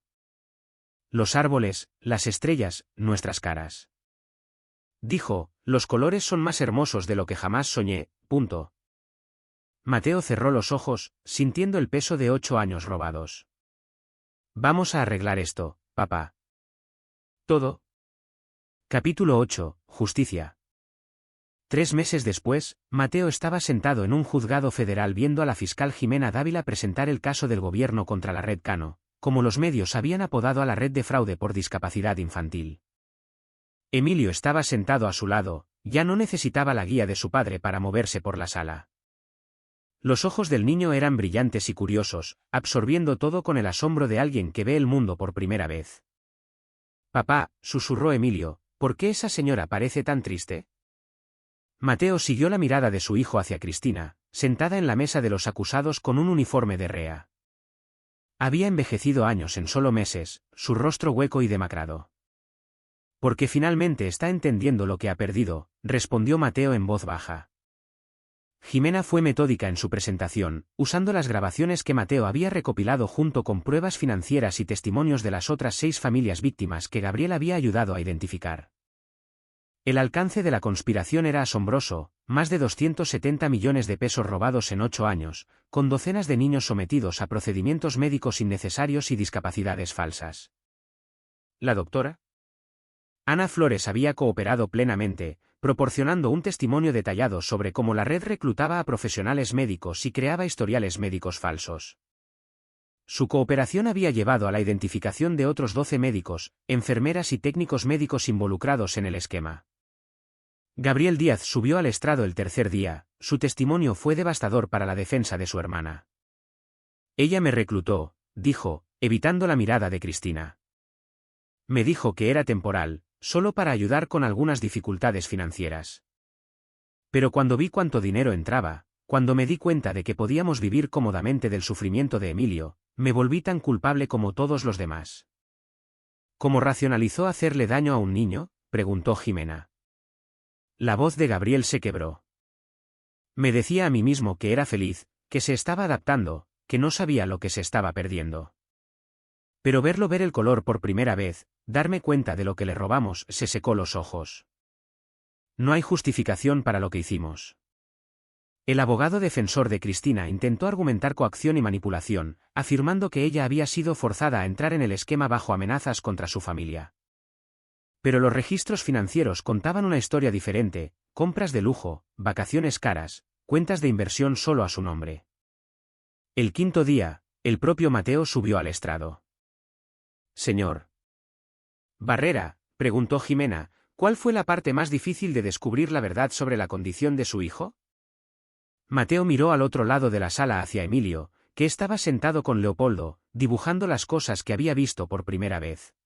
Los árboles, las estrellas, nuestras caras. Dijo, los colores son más hermosos de lo que jamás soñé, punto. Mateo cerró los ojos, sintiendo el peso de 8 años robados. Vamos a arreglar esto, papá. Todo. Capítulo 8, Justicia. 3 meses después, Mateo estaba sentado en un juzgado federal viendo a la fiscal Jimena Dávila presentar el caso del gobierno contra la Red Cano, como los medios habían apodado a la red de fraude por discapacidad infantil. Emilio estaba sentado a su lado, ya no necesitaba la guía de su padre para moverse por la sala. Los ojos del niño eran brillantes y curiosos, absorbiendo todo con el asombro de alguien que ve el mundo por primera vez. Papá, susurró Emilio, ¿por qué esa señora parece tan triste? Mateo siguió la mirada de su hijo hacia Cristina, sentada en la mesa de los acusados con un uniforme de rea. Había envejecido años en solo meses, su rostro hueco y demacrado. Porque finalmente está entendiendo lo que ha perdido, respondió Mateo en voz baja. Jimena fue metódica en su presentación, usando las grabaciones que Mateo había recopilado junto con pruebas financieras y testimonios de las otras 6 familias víctimas que Gabriel había ayudado a identificar. El alcance de la conspiración era asombroso, más de 270 millones de pesos robados en 8 años, con docenas de niños sometidos a procedimientos médicos innecesarios y discapacidades falsas. ¿La doctora? Ana Flores había cooperado plenamente, proporcionando un testimonio detallado sobre cómo la red reclutaba a profesionales médicos y creaba historiales médicos falsos. Su cooperación había llevado a la identificación de otros 12 médicos, enfermeras y técnicos médicos involucrados en el esquema. Gabriel Díaz subió al estrado el tercer día, su testimonio fue devastador para la defensa de su hermana. Ella me reclutó, dijo, evitando la mirada de Cristina. Me dijo que era temporal, solo para ayudar con algunas dificultades financieras. Pero cuando vi cuánto dinero entraba, cuando me di cuenta de que podíamos vivir cómodamente del sufrimiento de Emilio, me volví tan culpable como todos los demás. ¿Cómo racionalizó hacerle daño a un niño?, preguntó Jimena. La voz de Gabriel se quebró. Me decía a mí mismo que era feliz, que se estaba adaptando, que no sabía lo que se estaba perdiendo. Pero ver el color por primera vez, darme cuenta de lo que le robamos, se secó los ojos. No hay justificación para lo que hicimos. El abogado defensor de Cristina intentó argumentar coacción y manipulación, afirmando que ella había sido forzada a entrar en el esquema bajo amenazas contra su familia. Pero los registros financieros contaban una historia diferente, compras de lujo, vacaciones caras, cuentas de inversión solo a su nombre. El quinto día, el propio Mateo subió al estrado. Señor Barrera, preguntó Jimena, ¿cuál fue la parte más difícil de descubrir la verdad sobre la condición de su hijo? Mateo miró al otro lado de la sala hacia Emilio, que estaba sentado con Leopoldo, dibujando las cosas que había visto por primera vez.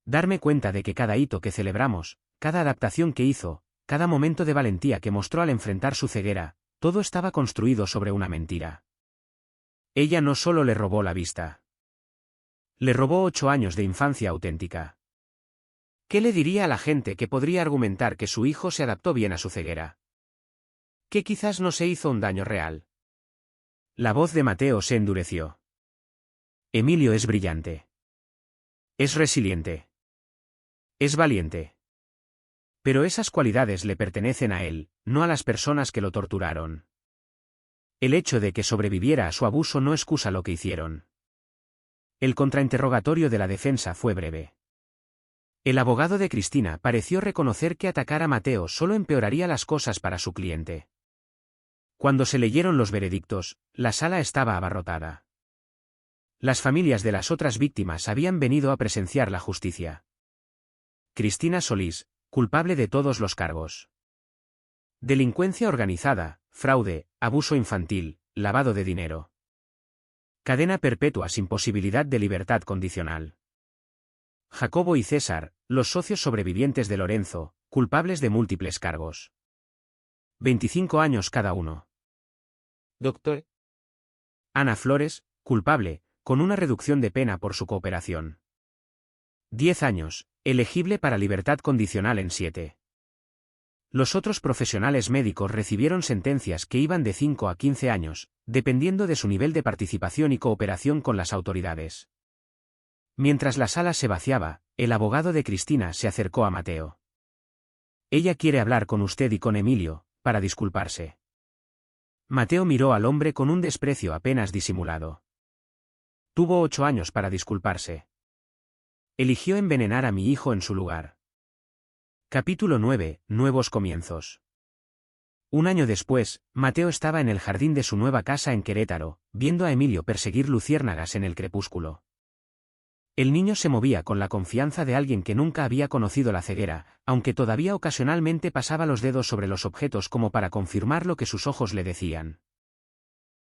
Darme cuenta de que cada hito que celebramos, cada adaptación que hizo, cada momento de valentía que mostró al enfrentar su ceguera, todo estaba construido sobre una mentira. Ella no solo le robó la vista. Le robó 8 años de infancia auténtica. ¿Qué le diría a la gente que podría argumentar que su hijo se adaptó bien a su ceguera? Que quizás no se hizo un daño real. La voz de Mateo se endureció. Emilio es brillante. Es resiliente. Es valiente. Pero esas cualidades le pertenecen a él, no a las personas que lo torturaron. El hecho de que sobreviviera a su abuso no excusa lo que hicieron. El contrainterrogatorio de la defensa fue breve. El abogado de Cristina pareció reconocer que atacar a Mateo solo empeoraría las cosas para su cliente. Cuando se leyeron los veredictos, la sala estaba abarrotada. Las familias de las otras víctimas habían venido a presenciar la justicia. Cristina Solís, culpable de todos los cargos. Delincuencia organizada, fraude, abuso infantil, lavado de dinero. Cadena perpetua sin posibilidad de libertad condicional. Jacobo y César, los socios sobrevivientes de Lorenzo, culpables de múltiples cargos. 25 años cada uno. Doctor Ana Flores, culpable, con una reducción de pena por su cooperación. 10 años, elegible para libertad condicional en 7. Los otros profesionales médicos recibieron sentencias que iban de 5 a 15 años, dependiendo de su nivel de participación y cooperación con las autoridades. Mientras la sala se vaciaba, el abogado de Cristina se acercó a Mateo. Ella quiere hablar con usted y con Emilio, para disculparse. Mateo miró al hombre con un desprecio apenas disimulado. Tuvo 8 años para disculparse. Eligió envenenar a mi hijo en su lugar. Capítulo 9. Nuevos comienzos. Un año después, Mateo estaba en el jardín de su nueva casa en Querétaro, viendo a Emilio perseguir luciérnagas en el crepúsculo. El niño se movía con la confianza de alguien que nunca había conocido la ceguera, aunque todavía ocasionalmente pasaba los dedos sobre los objetos como para confirmar lo que sus ojos le decían.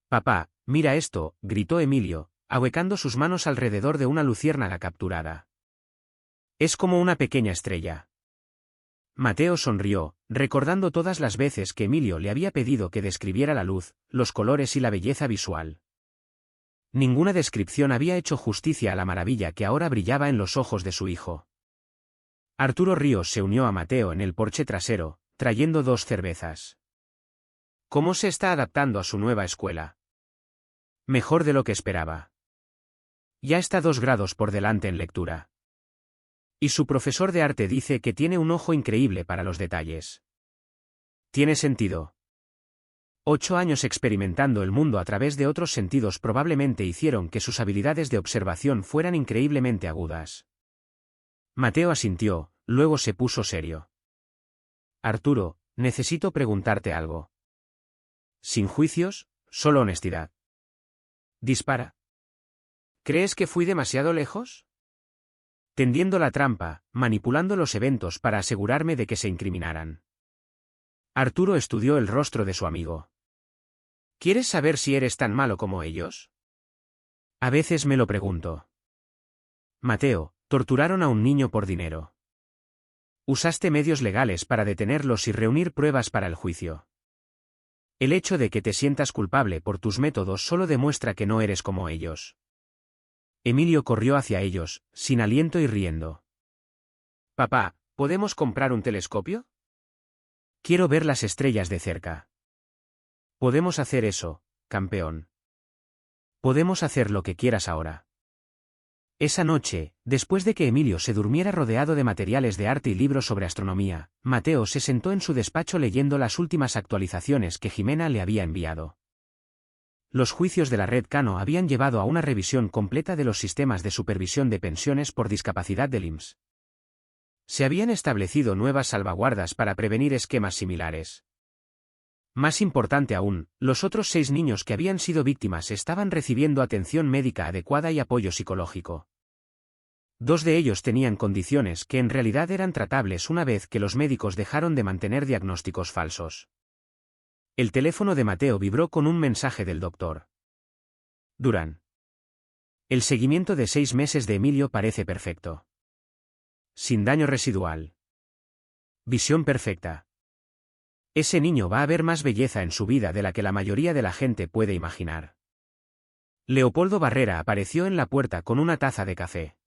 «Papá, mira esto», gritó Emilio, ahuecando sus manos alrededor de una luciérnaga capturada. «Es como una pequeña estrella». Mateo sonrió, recordando todas las veces que Emilio le había pedido que describiera la luz, los colores y la belleza visual. Ninguna descripción había hecho justicia a la maravilla que ahora brillaba en los ojos de su hijo. Arturo Ríos se unió a Mateo en el porche trasero, trayendo 2 cervezas. ¿Cómo se está adaptando a su nueva escuela? Mejor de lo que esperaba. Ya está 2 grados por delante en lectura. Y su profesor de arte dice que tiene un ojo increíble para los detalles. Tiene sentido. 8 años experimentando el mundo a través de otros sentidos probablemente hicieron que sus habilidades de observación fueran increíblemente agudas. Mateo asintió, luego se puso serio. Arturo, necesito preguntarte algo. Sin juicios, solo honestidad. Dispara. ¿Crees que fui demasiado lejos? Tendiendo la trampa, manipulando los eventos para asegurarme de que se incriminaran. Arturo estudió el rostro de su amigo. ¿Quieres saber si eres tan malo como ellos? A veces me lo pregunto. Mateo, torturaron a un niño por dinero. Usaste medios legales para detenerlos y reunir pruebas para el juicio. El hecho de que te sientas culpable por tus métodos solo demuestra que no eres como ellos. Emilio corrió hacia ellos, sin aliento y riendo. Papá, ¿podemos comprar un telescopio? Quiero ver las estrellas de cerca. Podemos hacer eso, campeón. Podemos hacer lo que quieras ahora. Esa noche, después de que Emilio se durmiera rodeado de materiales de arte y libros sobre astronomía, Mateo se sentó en su despacho leyendo las últimas actualizaciones que Jimena le había enviado. Los juicios de la Red Cano habían llevado a una revisión completa de los sistemas de supervisión de pensiones por discapacidad del IMSS. Se habían establecido nuevas salvaguardas para prevenir esquemas similares. Más importante aún, los otros 6 niños que habían sido víctimas estaban recibiendo atención médica adecuada y apoyo psicológico. 2 de ellos tenían condiciones que en realidad eran tratables una vez que los médicos dejaron de mantener diagnósticos falsos. El teléfono de Mateo vibró con un mensaje del doctor Durán. El seguimiento de 6 meses de Emilio parece perfecto. Sin daño residual. Visión perfecta. Ese niño va a ver más belleza en su vida de la que la mayoría de la gente puede imaginar. Leopoldo Barrera apareció en la puerta con una taza de café.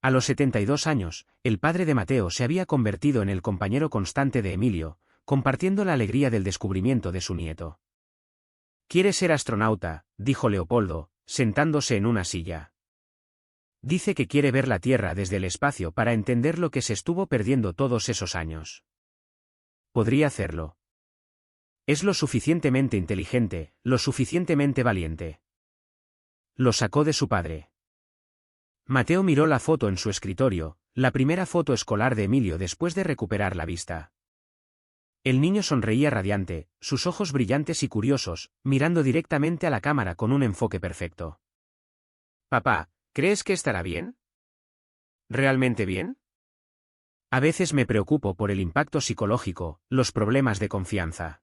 A los 72 años, el padre de Mateo se había convertido en el compañero constante de Emilio, compartiendo la alegría del descubrimiento de su nieto. «Quiere ser astronauta», dijo Leopoldo, sentándose en una silla. Dice que quiere ver la Tierra desde el espacio para entender lo que se estuvo perdiendo todos esos años. Podría hacerlo. Es lo suficientemente inteligente, lo suficientemente valiente. Lo sacó de su padre. Mateo miró la foto en su escritorio, la primera foto escolar de Emilio después de recuperar la vista. El niño sonreía radiante, sus ojos brillantes y curiosos, mirando directamente a la cámara con un enfoque perfecto. «Papá, ¿crees que estará bien? ¿Realmente bien?» A veces me preocupo por el impacto psicológico, los problemas de confianza.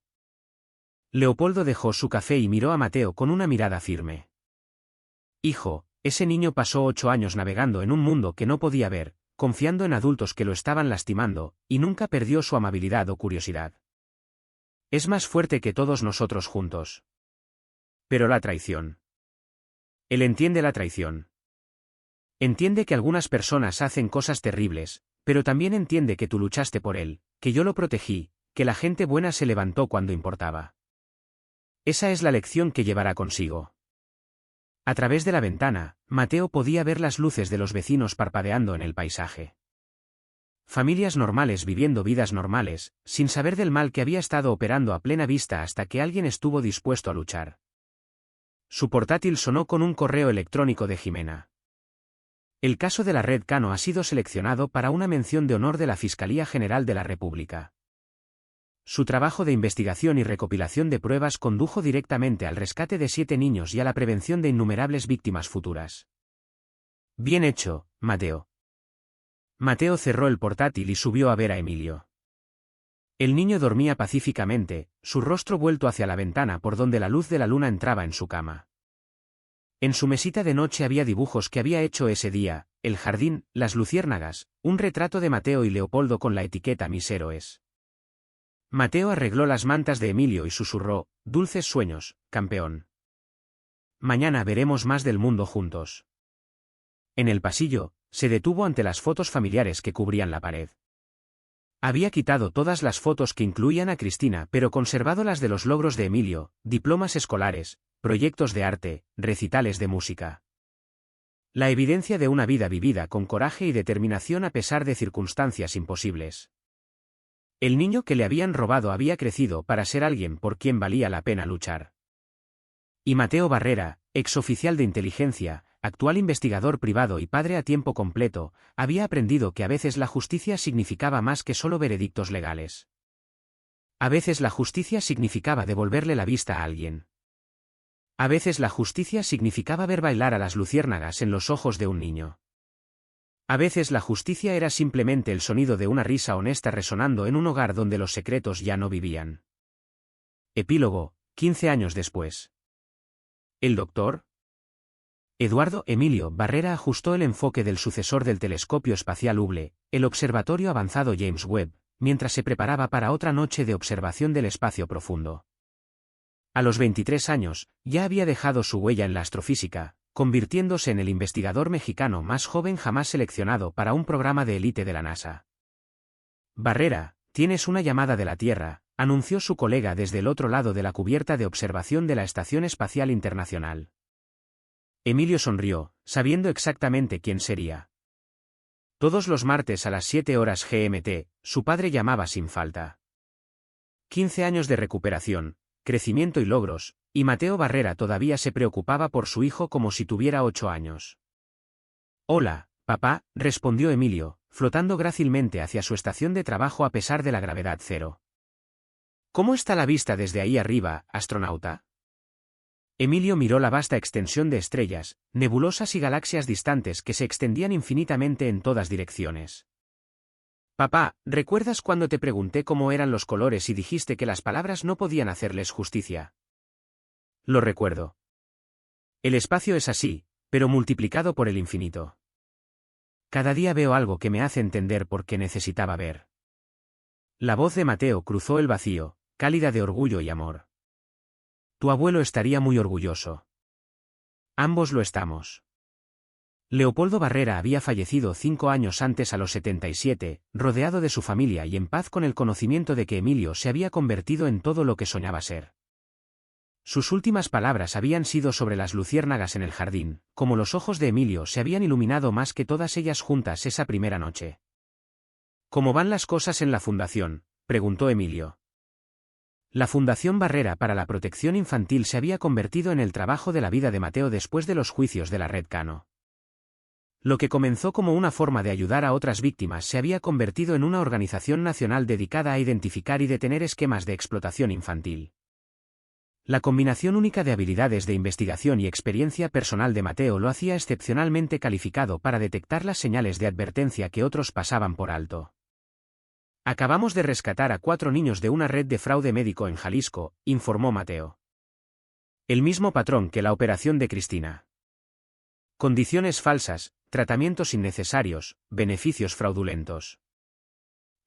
Leopoldo dejó su café y miró a Mateo con una mirada firme. Hijo, ese niño pasó 8 años navegando en un mundo que no podía ver, confiando en adultos que lo estaban lastimando, y nunca perdió su amabilidad o curiosidad. Es más fuerte que todos nosotros juntos. Pero la traición. Él entiende la traición. Entiende que algunas personas hacen cosas terribles, pero también entiende que tú luchaste por él, que yo lo protegí, que la gente buena se levantó cuando importaba. Esa es la lección que llevará consigo. A través de la ventana, Mateo podía ver las luces de los vecinos parpadeando en el paisaje. Familias normales viviendo vidas normales, sin saber del mal que había estado operando a plena vista hasta que alguien estuvo dispuesto a luchar. Su portátil sonó con un correo electrónico de Jimena. El caso de la Red Cano ha sido seleccionado para una mención de honor de la Fiscalía General de la República. Su trabajo de investigación y recopilación de pruebas condujo directamente al rescate de 7 niños y a la prevención de innumerables víctimas futuras. Bien hecho, Mateo. Mateo cerró el portátil y subió a ver a Emilio. El niño dormía pacíficamente, su rostro vuelto hacia la ventana por donde la luz de la luna entraba en su cama. En su mesita de noche había dibujos que había hecho ese día, el jardín, las luciérnagas, un retrato de Mateo y Leopoldo con la etiqueta Mis héroes. Mateo arregló las mantas de Emilio y susurró, dulces sueños, campeón. Mañana veremos más del mundo juntos. En el pasillo, se detuvo ante las fotos familiares que cubrían la pared. Había quitado todas las fotos que incluían a Cristina, pero conservado las de los logros de Emilio, diplomas escolares, proyectos de arte, recitales de música. La evidencia de una vida vivida con coraje y determinación a pesar de circunstancias imposibles. El niño que le habían robado había crecido para ser alguien por quien valía la pena luchar. Y Mateo Barrera, exoficial de inteligencia, actual investigador privado y padre a tiempo completo, había aprendido que a veces la justicia significaba más que solo veredictos legales. A veces la justicia significaba devolverle la vista a alguien. A veces la justicia significaba ver bailar a las luciérnagas en los ojos de un niño. A veces la justicia era simplemente el sonido de una risa honesta resonando en un hogar donde los secretos ya no vivían. Epílogo, 15 años después. ¿El doctor? Eduardo Emilio Barrera ajustó el enfoque del sucesor del telescopio espacial Hubble, el observatorio avanzado James Webb, mientras se preparaba para otra noche de observación del espacio profundo. A los 23 años, ya había dejado su huella en la astrofísica, convirtiéndose en el investigador mexicano más joven jamás seleccionado para un programa de élite de la NASA. Barrera, tienes una llamada de la Tierra, anunció su colega desde el otro lado de la cubierta de observación de la Estación Espacial Internacional. Emilio sonrió, sabiendo exactamente quién sería. Todos los martes a las 7 horas GMT, su padre llamaba sin falta. 15 años de recuperación, crecimiento y logros, y Mateo Barrera todavía se preocupaba por su hijo como si tuviera 8 años. Hola, papá, respondió Emilio, flotando grácilmente hacia su estación de trabajo a pesar de la gravedad cero. ¿Cómo está la vista desde ahí arriba, astronauta? Emilio miró la vasta extensión de estrellas, nebulosas y galaxias distantes que se extendían infinitamente en todas direcciones. Papá, ¿recuerdas cuando te pregunté cómo eran los colores y dijiste que las palabras no podían hacerles justicia? Lo recuerdo. El espacio es así, pero multiplicado por el infinito. Cada día veo algo que me hace entender por qué necesitaba ver. La voz de Mateo cruzó el vacío, cálida de orgullo y amor. Tu abuelo estaría muy orgulloso. Ambos lo estamos. Leopoldo Barrera había fallecido 5 años antes a los 77, rodeado de su familia y en paz con el conocimiento de que Emilio se había convertido en todo lo que soñaba ser. Sus últimas palabras habían sido sobre las luciérnagas en el jardín, como los ojos de Emilio se habían iluminado más que todas ellas juntas esa primera noche. ¿Cómo van las cosas en la fundación?, preguntó Emilio. La Fundación Barrera para la Protección Infantil se había convertido en el trabajo de la vida de Mateo después de los juicios de la Red Cano. Lo que comenzó como una forma de ayudar a otras víctimas se había convertido en una organización nacional dedicada a identificar y detener esquemas de explotación infantil. La combinación única de habilidades de investigación y experiencia personal de Mateo lo hacía excepcionalmente calificado para detectar las señales de advertencia que otros pasaban por alto. Acabamos de rescatar a 4 niños de una red de fraude médico en Jalisco, informó Mateo. El mismo patrón que la operación de Cristina. Condiciones falsas, tratamientos innecesarios, beneficios fraudulentos.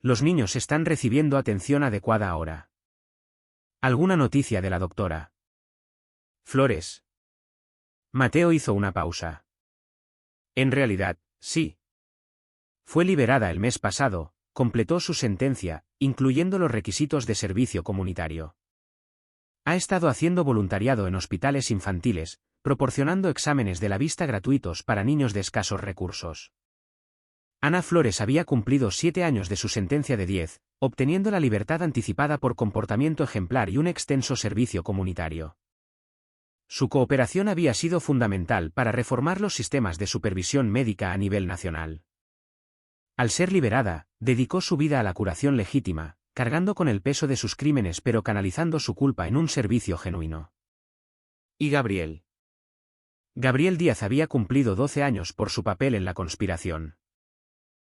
Los niños están recibiendo atención adecuada ahora. ¿Alguna noticia de la doctora Flores? Mateo hizo una pausa. En realidad, sí. Fue liberada el mes pasado, completó su sentencia, incluyendo los requisitos de servicio comunitario. Ha estado haciendo voluntariado en hospitales infantiles, proporcionando exámenes de la vista gratuitos para niños de escasos recursos. Ana Flores había cumplido 7 años de su sentencia de 10, obteniendo la libertad anticipada por comportamiento ejemplar y un extenso servicio comunitario. Su cooperación había sido fundamental para reformar los sistemas de supervisión médica a nivel nacional. Al ser liberada, dedicó su vida a la curación legítima, cargando con el peso de sus crímenes pero canalizando su culpa en un servicio genuino. ¿Y Gabriel? Gabriel Díaz había cumplido 12 años por su papel en la conspiración.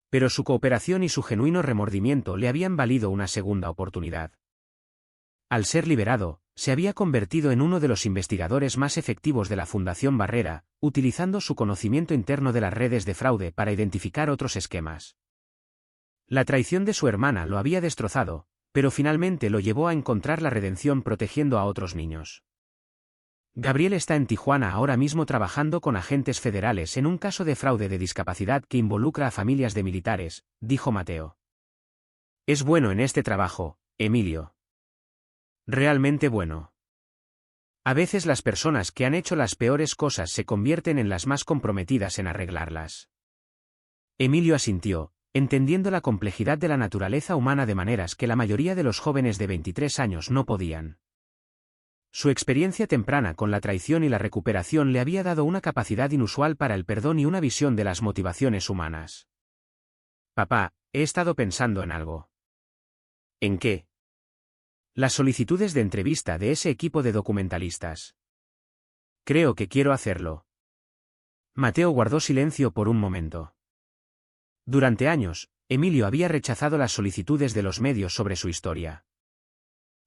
Pero su cooperación y su genuino remordimiento le habían valido una segunda oportunidad. Al ser liberado, se había convertido en uno de los investigadores más efectivos de la Fundación Barrera, utilizando su conocimiento interno de las redes de fraude para identificar otros esquemas. La traición de su hermana lo había destrozado, pero finalmente lo llevó a encontrar la redención protegiendo a otros niños. Gabriel está en Tijuana ahora mismo trabajando con agentes federales en un caso de fraude de discapacidad que involucra a familias de militares, dijo Mateo. Es bueno en este trabajo, Emilio. Realmente bueno. A veces las personas que han hecho las peores cosas se convierten en las más comprometidas en arreglarlas. Emilio asintió, entendiendo la complejidad de la naturaleza humana de maneras que la mayoría de los jóvenes de 23 años no podían. Su experiencia temprana con la traición y la recuperación le había dado una capacidad inusual para el perdón y una visión de las motivaciones humanas. Papá, he estado pensando en algo. ¿En qué? Las solicitudes de entrevista de ese equipo de documentalistas. Creo que quiero hacerlo. Mateo guardó silencio por un momento. Durante años, Emilio había rechazado las solicitudes de los medios sobre su historia.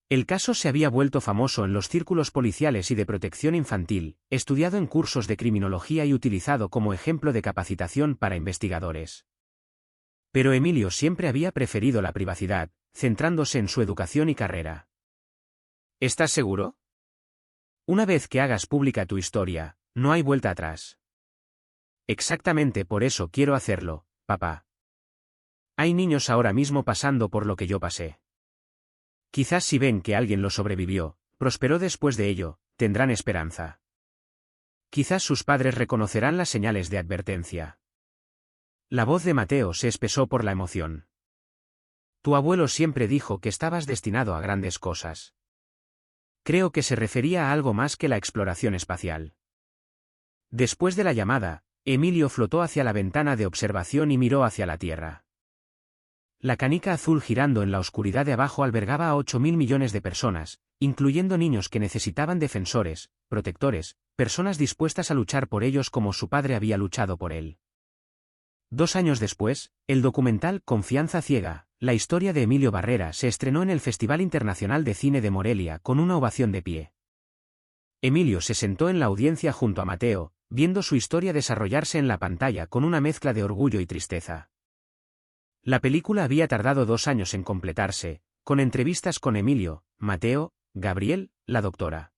El caso se había vuelto famoso en los círculos policiales y de protección infantil, estudiado en cursos de criminología y utilizado como ejemplo de capacitación para investigadores. Pero Emilio siempre había preferido la privacidad, centrándose en su educación y carrera. ¿Estás seguro? Una vez que hagas pública tu historia, no hay vuelta atrás. Exactamente por eso quiero hacerlo, papá. Hay niños ahora mismo pasando por lo que yo pasé. Quizás si ven que alguien lo sobrevivió, prosperó después de ello, tendrán esperanza. Quizás sus padres reconocerán las señales de advertencia. La voz de Mateo se espesó por la emoción. Tu abuelo siempre dijo que estabas destinado a grandes cosas. Creo que se refería a algo más que la exploración espacial. Después de la llamada, Emilio flotó hacia la ventana de observación y miró hacia la Tierra. La canica azul girando en la oscuridad de abajo albergaba a 8.000 millones de personas, incluyendo niños que necesitaban defensores, protectores, personas dispuestas a luchar por ellos como su padre había luchado por él. 2 años después, el documental Confianza ciega, la historia de Emilio Barrera se estrenó en el Festival Internacional de Cine de Morelia con una ovación de pie. Emilio se sentó en la audiencia junto a Mateo, viendo su historia desarrollarse en la pantalla con una mezcla de orgullo y tristeza. La película había tardado 2 años en completarse, con entrevistas con Emilio, Mateo, Gabriel, la doctora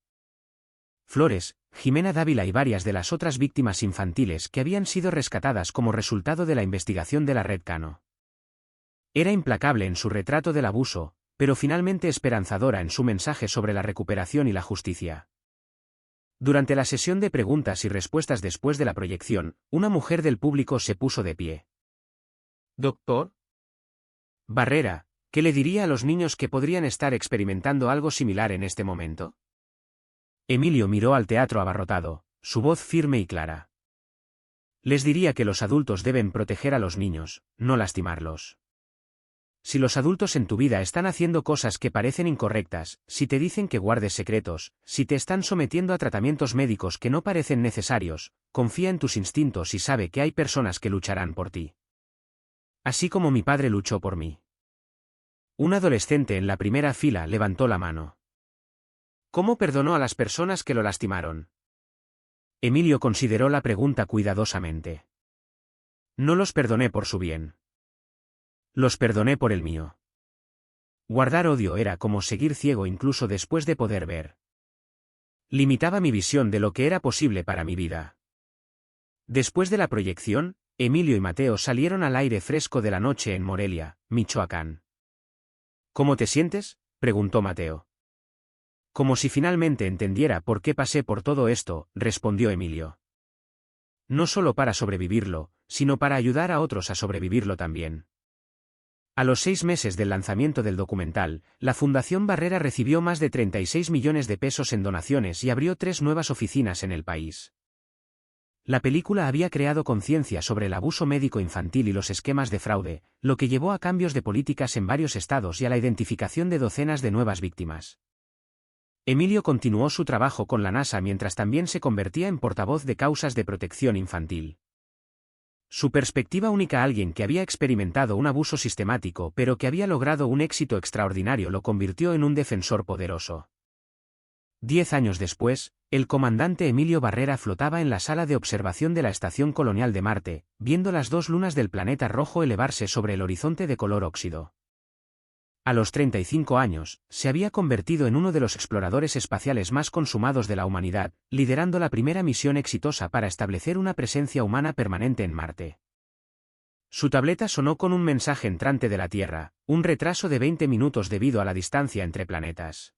Flores, Jimena Dávila y varias de las otras víctimas infantiles que habían sido rescatadas como resultado de la investigación de la Red Cano. Era implacable en su retrato del abuso, pero finalmente esperanzadora en su mensaje sobre la recuperación y la justicia. Durante la sesión de preguntas y respuestas después de la proyección, una mujer del público se puso de pie. Doctor Barrera, ¿qué le diría a los niños que podrían estar experimentando algo similar en este momento? Emilio miró al teatro abarrotado, su voz firme y clara. Les diría que los adultos deben proteger a los niños, no lastimarlos. Si los adultos en tu vida están haciendo cosas que parecen incorrectas, si te dicen que guardes secretos, si te están sometiendo a tratamientos médicos que no parecen necesarios, confía en tus instintos y sabe que hay personas que lucharán por ti. Así como mi padre luchó por mí. Un adolescente en la primera fila levantó la mano. ¿Cómo perdonó a las personas que lo lastimaron? Emilio consideró la pregunta cuidadosamente. No los perdoné por su bien. Los perdoné por el mío. Guardar odio era como seguir ciego incluso después de poder ver. Limitaba mi visión de lo que era posible para mi vida. Después de la proyección, Emilio y Mateo salieron al aire fresco de la noche en Morelia, Michoacán. ¿Cómo te sientes?, preguntó Mateo. Como si finalmente entendiera por qué pasé por todo esto, respondió Emilio. No solo para sobrevivirlo, sino para ayudar a otros a sobrevivirlo también. A los 6 meses del lanzamiento del documental, la Fundación Barrera recibió más de 36 millones de pesos en donaciones y abrió 3 nuevas oficinas en el país. La película había creado conciencia sobre el abuso médico infantil y los esquemas de fraude, lo que llevó a cambios de políticas en varios estados y a la identificación de docenas de nuevas víctimas. Emilio continuó su trabajo con la NASA mientras también se convertía en portavoz de causas de protección infantil. Su perspectiva única, alguien que había experimentado un abuso sistemático pero que había logrado un éxito extraordinario, lo convirtió en un defensor poderoso. 10 años después, el comandante Emilio Barrera flotaba en la sala de observación de la Estación Colonial de Marte, viendo las 2 lunas del planeta rojo elevarse sobre el horizonte de color óxido. A los 35 años, se había convertido en uno de los exploradores espaciales más consumados de la humanidad, liderando la primera misión exitosa para establecer una presencia humana permanente en Marte. Su tableta sonó con un mensaje entrante de la Tierra, un retraso de 20 minutos debido a la distancia entre planetas.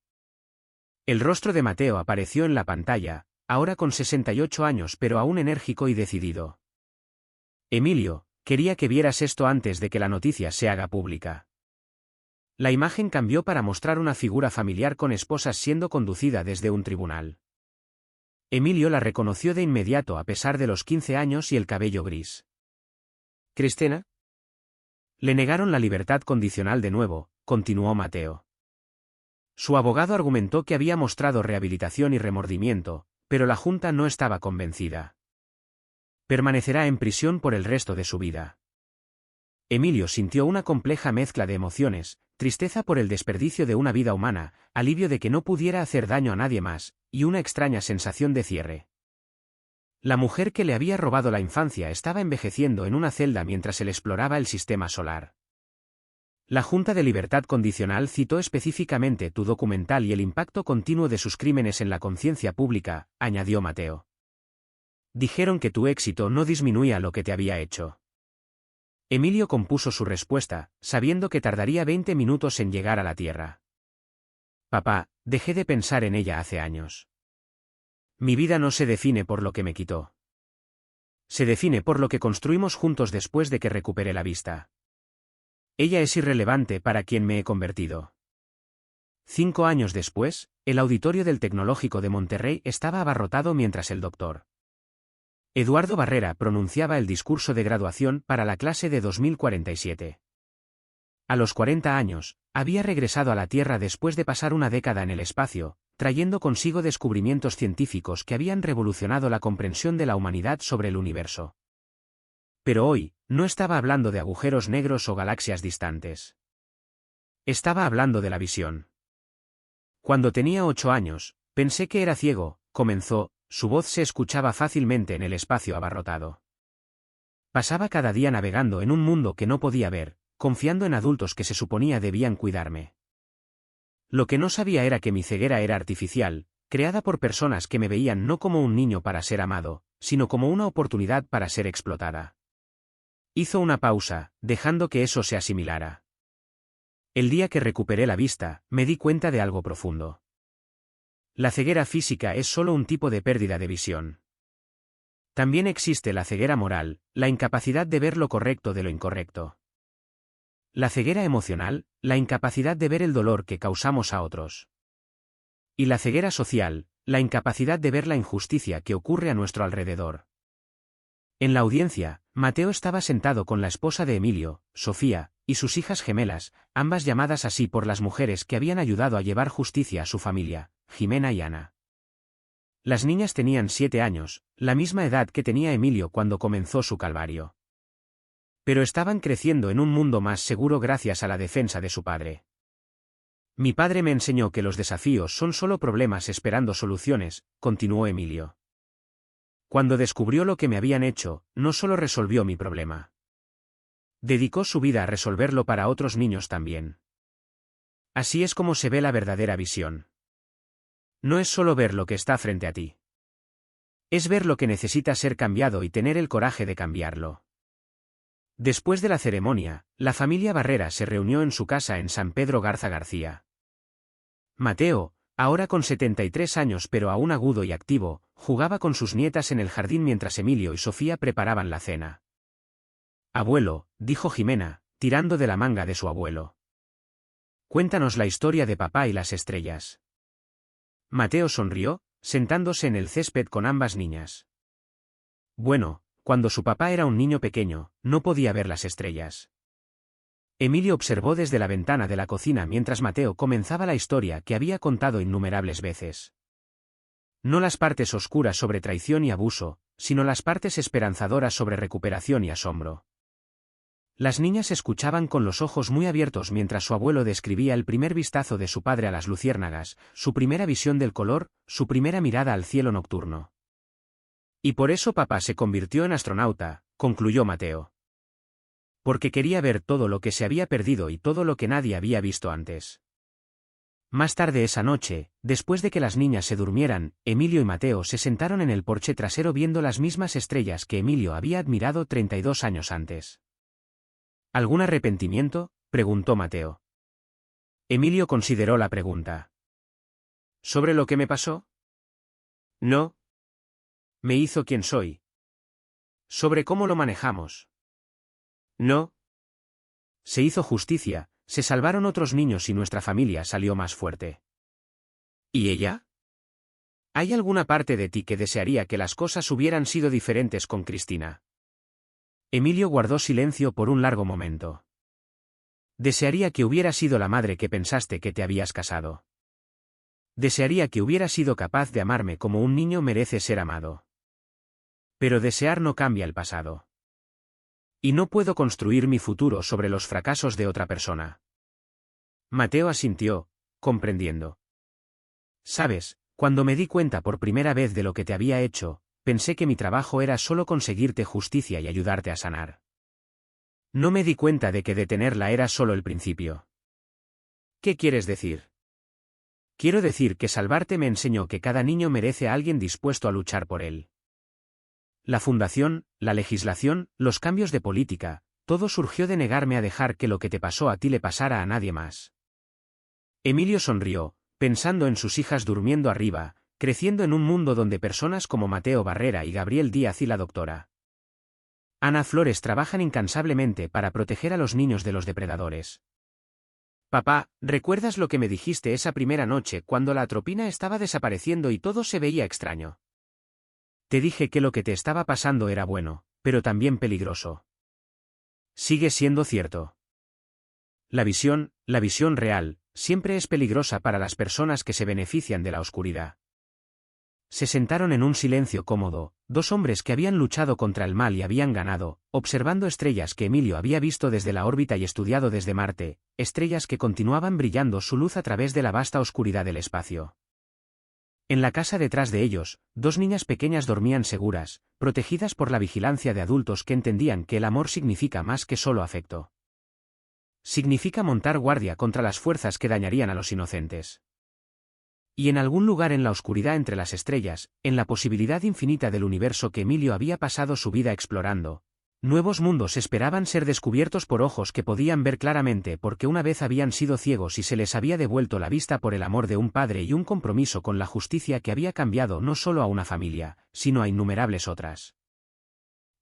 El rostro de Mateo apareció en la pantalla, ahora con 68 años pero aún enérgico y decidido. Emilio, quería que vieras esto antes de que la noticia se haga pública. La imagen cambió para mostrar una figura familiar con esposas siendo conducida desde un tribunal. Emilio la reconoció de inmediato a pesar de los 15 años y el cabello gris. ¿Cristina? Le negaron la libertad condicional de nuevo, continuó Mateo. Su abogado argumentó que había mostrado rehabilitación y remordimiento, pero la Junta no estaba convencida. Permanecerá en prisión por el resto de su vida. Emilio sintió una compleja mezcla de emociones, tristeza por el desperdicio de una vida humana, alivio de que no pudiera hacer daño a nadie más, y una extraña sensación de cierre. La mujer que le había robado la infancia estaba envejeciendo en una celda mientras él exploraba el sistema solar. La Junta de Libertad Condicional citó específicamente tu documental y el impacto continuo de sus crímenes en la conciencia pública, añadió Mateo. Dijeron que tu éxito no disminuía lo que te había hecho. Emilio compuso su respuesta, sabiendo que tardaría 20 minutos en llegar a la Tierra. Papá, dejé de pensar en ella hace años. Mi vida no se define por lo que me quitó. Se define por lo que construimos juntos después de que recupere la vista. Ella es irrelevante para quien me he convertido. 5 años después, el auditorio del Tecnológico de Monterrey estaba abarrotado mientras el Dr. Eduardo Barrera pronunciaba el discurso de graduación para la clase de 2047. A los 40 años, había regresado a la Tierra después de pasar una década en el espacio, trayendo consigo descubrimientos científicos que habían revolucionado la comprensión de la humanidad sobre el universo. Pero hoy, no estaba hablando de agujeros negros o galaxias distantes. Estaba hablando de la visión. Cuando tenía 8 años, pensé que era ciego, comenzó, su voz se escuchaba fácilmente en el espacio abarrotado. Pasaba cada día navegando en un mundo que no podía ver, confiando en adultos que se suponía debían cuidarme. Lo que no sabía era que mi ceguera era artificial, creada por personas que me veían no como un niño para ser amado, sino como una oportunidad para ser explotada. Hizo una pausa, dejando que eso se asimilara. El día que recuperé la vista, me di cuenta de algo profundo. La ceguera física es solo un tipo de pérdida de visión. También existe la ceguera moral, la incapacidad de ver lo correcto de lo incorrecto. La ceguera emocional, la incapacidad de ver el dolor que causamos a otros. Y la ceguera social, la incapacidad de ver la injusticia que ocurre a nuestro alrededor. En la audiencia, Mateo estaba sentado con la esposa de Emilio, Sofía, y sus hijas gemelas, ambas llamadas así por las mujeres que habían ayudado a llevar justicia a su familia, Jimena y Ana. Las niñas tenían 7 años, la misma edad que tenía Emilio cuando comenzó su calvario. Pero estaban creciendo en un mundo más seguro gracias a la defensa de su padre. Mi padre me enseñó que los desafíos son solo problemas esperando soluciones, continuó Emilio. Cuando descubrió lo que me habían hecho, no solo resolvió mi problema. Dedicó su vida a resolverlo para otros niños también. Así es como se ve la verdadera visión. No es solo ver lo que está frente a ti. Es ver lo que necesita ser cambiado y tener el coraje de cambiarlo. Después de la ceremonia, la familia Barrera se reunió en su casa en San Pedro Garza García. Mateo, ahora con 73 años pero aún agudo y activo, jugaba con sus nietas en el jardín mientras Emilio y Sofía preparaban la cena. «Abuelo», dijo Jimena, tirando de la manga de su abuelo. «Cuéntanos la historia de papá y las estrellas». Mateo sonrió, sentándose en el césped con ambas niñas. Bueno, cuando su papá era un niño pequeño, no podía ver las estrellas. Emilio observó desde la ventana de la cocina mientras Mateo comenzaba la historia que había contado innumerables veces. No las partes oscuras sobre traición y abuso, sino las partes esperanzadoras sobre recuperación y asombro. Las niñas escuchaban con los ojos muy abiertos mientras su abuelo describía el primer vistazo de su padre a las luciérnagas, su primera visión del color, su primera mirada al cielo nocturno. Y por eso papá se convirtió en astronauta, concluyó Mateo. Porque quería ver todo lo que se había perdido y todo lo que nadie había visto antes. Más tarde esa noche, después de que las niñas se durmieran, Emilio y Mateo se sentaron en el porche trasero viendo las mismas estrellas que Emilio había admirado 32 años antes. ¿Algún arrepentimiento?, preguntó Mateo. Emilio consideró la pregunta. ¿Sobre lo que me pasó? No. Me hizo quien soy. ¿Sobre cómo lo manejamos? No. Se hizo justicia, se salvaron otros niños y nuestra familia salió más fuerte. ¿Y ella? ¿Hay alguna parte de ti que desearía que las cosas hubieran sido diferentes con Cristina? Emilio guardó silencio por un largo momento. Desearía que hubiera sido la madre que pensaste que te habías casado. Desearía que hubiera sido capaz de amarme como un niño merece ser amado. Pero desear no cambia el pasado. Y no puedo construir mi futuro sobre los fracasos de otra persona. Mateo asintió, comprendiendo. Sabes, cuando me di cuenta por primera vez de lo que te había hecho, pensé que mi trabajo era solo conseguirte justicia y ayudarte a sanar. No me di cuenta de que detenerla era solo el principio. ¿Qué quieres decir? Quiero decir que salvarte me enseñó que cada niño merece a alguien dispuesto a luchar por él. La fundación, la legislación, los cambios de política, todo surgió de negarme a dejar que lo que te pasó a ti le pasara a nadie más. Emilio sonrió, pensando en sus hijas durmiendo arriba, creciendo en un mundo donde personas como Mateo Barrera y Gabriel Díaz y la doctora Ana Flores trabajan incansablemente para proteger a los niños de los depredadores. Papá, ¿recuerdas lo que me dijiste esa primera noche cuando la atropina estaba desapareciendo y todo se veía extraño? Te dije que lo que te estaba pasando era bueno, pero también peligroso. Sigue siendo cierto. La visión real, siempre es peligrosa para las personas que se benefician de la oscuridad. Se sentaron en un silencio cómodo, dos hombres que habían luchado contra el mal y habían ganado, observando estrellas que Emilio había visto desde la órbita y estudiado desde Marte, estrellas que continuaban brillando su luz a través de la vasta oscuridad del espacio. En la casa detrás de ellos, dos niñas pequeñas dormían seguras, protegidas por la vigilancia de adultos que entendían que el amor significa más que solo afecto. Significa montar guardia contra las fuerzas que dañarían a los inocentes. Y en algún lugar en la oscuridad entre las estrellas, en la posibilidad infinita del universo que Emilio había pasado su vida explorando, nuevos mundos esperaban ser descubiertos por ojos que podían ver claramente porque una vez habían sido ciegos y se les había devuelto la vista por el amor de un padre y un compromiso con la justicia que había cambiado no solo a una familia, sino a innumerables otras.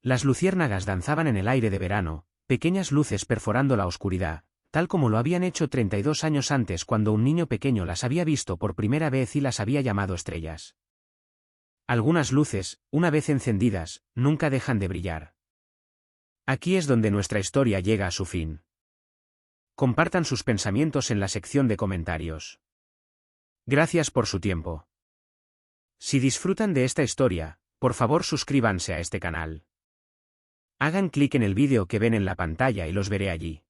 Las luciérnagas danzaban en el aire de verano, pequeñas luces perforando la oscuridad, tal como lo habían hecho 32 años antes cuando un niño pequeño las había visto por primera vez y las había llamado estrellas. Algunas luces, una vez encendidas, nunca dejan de brillar. Aquí es donde nuestra historia llega a su fin. Compartan sus pensamientos en la sección de comentarios. Gracias por su tiempo. Si disfrutan de esta historia, por favor suscríbanse a este canal. Hagan clic en el vídeo que ven en la pantalla y los veré allí.